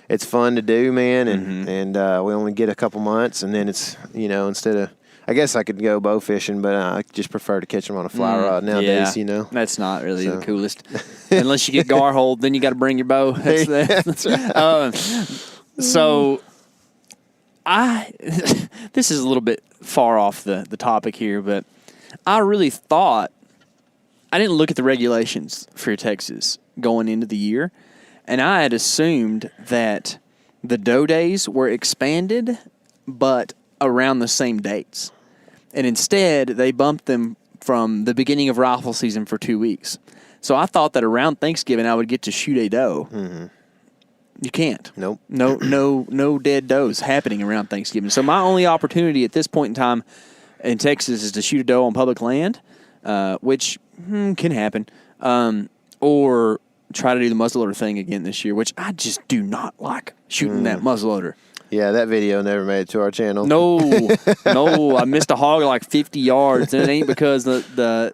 It's fun to do, man, and we only get a couple months, and then it's instead of, I guess I could go bow fishing, but I just prefer to catch them on a fly rod nowadays. That's not really the coolest, unless you get gar hold. Then you got to bring your bow. That's right. So this is a little bit far off the topic here, but I really thought I didn't look at the regulations for Texas going into the year. And I had assumed that the doe days were expanded, but around the same dates. And instead, they bumped them from the beginning of rifle season for 2 weeks. So I thought that around Thanksgiving, I would get to shoot a doe. Mm-hmm. You can't. Nope. No dead does happening around Thanksgiving. So my only opportunity at this point in time in Texas is to shoot a doe on public land, which can happen, or try to do the muzzleloader thing again this year, which I just do not like shooting that muzzleloader. Yeah, that video never made it to our channel. No, I missed a hog like 50 yards, and it ain't because I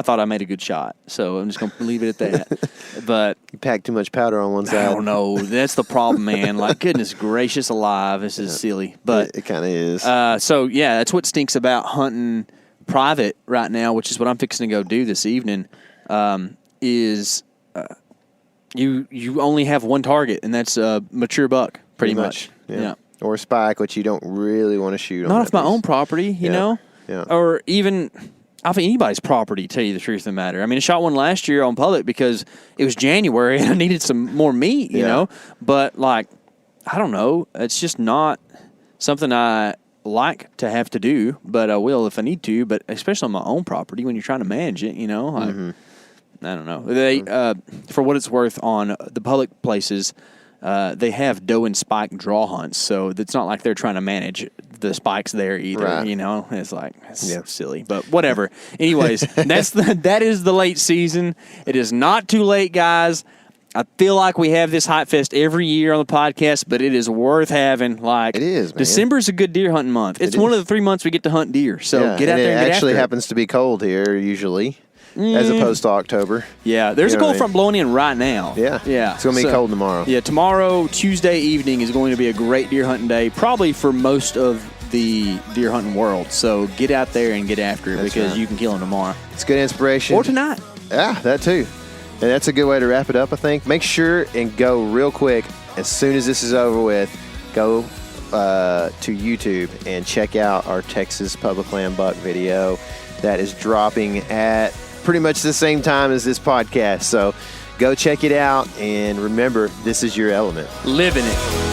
thought I made a good shot, so I'm just going to leave it at that. But you packed too much powder on one side. I don't know. That's the problem, man. Like, goodness gracious alive, this is silly. But it kind of is. So, yeah, that's what stinks about hunting private right now, which is what I'm fixing to go do this evening, is you only have one target, and that's a mature buck, pretty much. Yeah. Or a spike, which you don't really want to shoot on. Not off my own property, you know? Yeah. Or even off of anybody's property, to tell you the truth of the matter. I mean, I shot one last year on public because it was January and I needed some more meat, you know? But, like, I don't know. It's just not something I like to have to do, but I will if I need to. But especially on my own property when you're trying to manage it, you know? Like, I don't know. They, for what it's worth, on the public places, they have doe and spike draw hunts, so it's not like they're trying to manage the spikes there either. Right. You know, it's like silly, but whatever. Anyways, that is the late season. It is not too late, guys. I feel like we have this Hype Fest every year on the podcast, but it is worth having. Like, it is, man. December is a good deer hunting month. It's one of the 3 months we get to hunt deer, so get out there and get after it. It actually happens to be cold here usually. as opposed to October. Yeah, there's You a know cold what I front blowing in right now. Yeah. Yeah. It's going to be cold tomorrow. Yeah, tomorrow, Tuesday evening, is going to be a great deer hunting day, probably for most of the deer hunting world. So get out there and get after it because you can kill them tomorrow. It's good inspiration. Or tonight. Yeah, that too. And that's a good way to wrap it up, I think. Make sure and go real quick, as soon as this is over with, go to YouTube and check out our Texas Public Land Buck video that is dropping at pretty much the same time as this podcast. So go check it out, and remember, this is your element. Living it.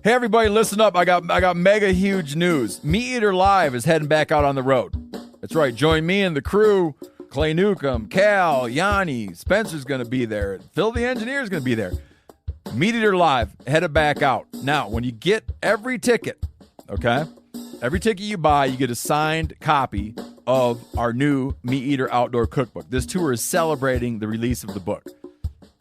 Hey everybody, listen up. I got mega huge news. Meat Eater Live is heading back out on the road. That's right. Join me and the crew. Clay Newcomb, Cal, Yanni, Spencer's going to be there. Phil the engineer's going to be there. Meat Eater Live headed back out. Now, when you get every ticket, okay? Every ticket you buy, you get a signed copy of our new Meat Eater Outdoor Cookbook. This tour is celebrating the release of the book.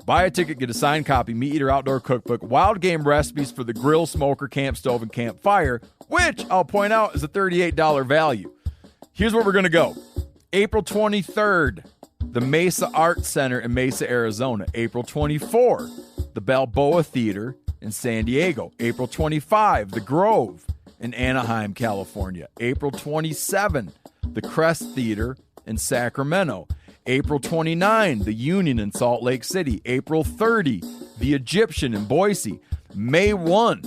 Buy a ticket, get a signed copy, Meat Eater Outdoor Cookbook, wild game recipes for the grill, smoker, camp stove, and campfire, which I'll point out is a $38 value. Here's where we're going to go. April 23rd, the Mesa Arts Center in Mesa, Arizona. April 24, the Balboa Theater in San Diego. April 25, the Grove in Anaheim, California. April 27, the Crest Theater in Sacramento. April 29, the Union in Salt Lake City. April 30, the Egyptian in Boise. May 1,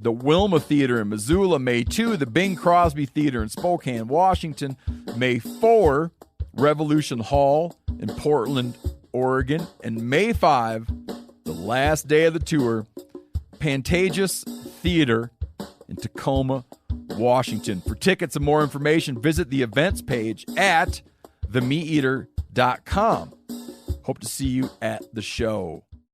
the Wilma Theater in Missoula. May 2, the Bing Crosby Theater in Spokane, Washington. May 4, Revolution Hall in Portland, Oregon. And May 5, the last day of the tour, Pantages Theater in Tacoma, Washington. For tickets and more information, visit the events page at themeateater.com. Hope to see you at the show.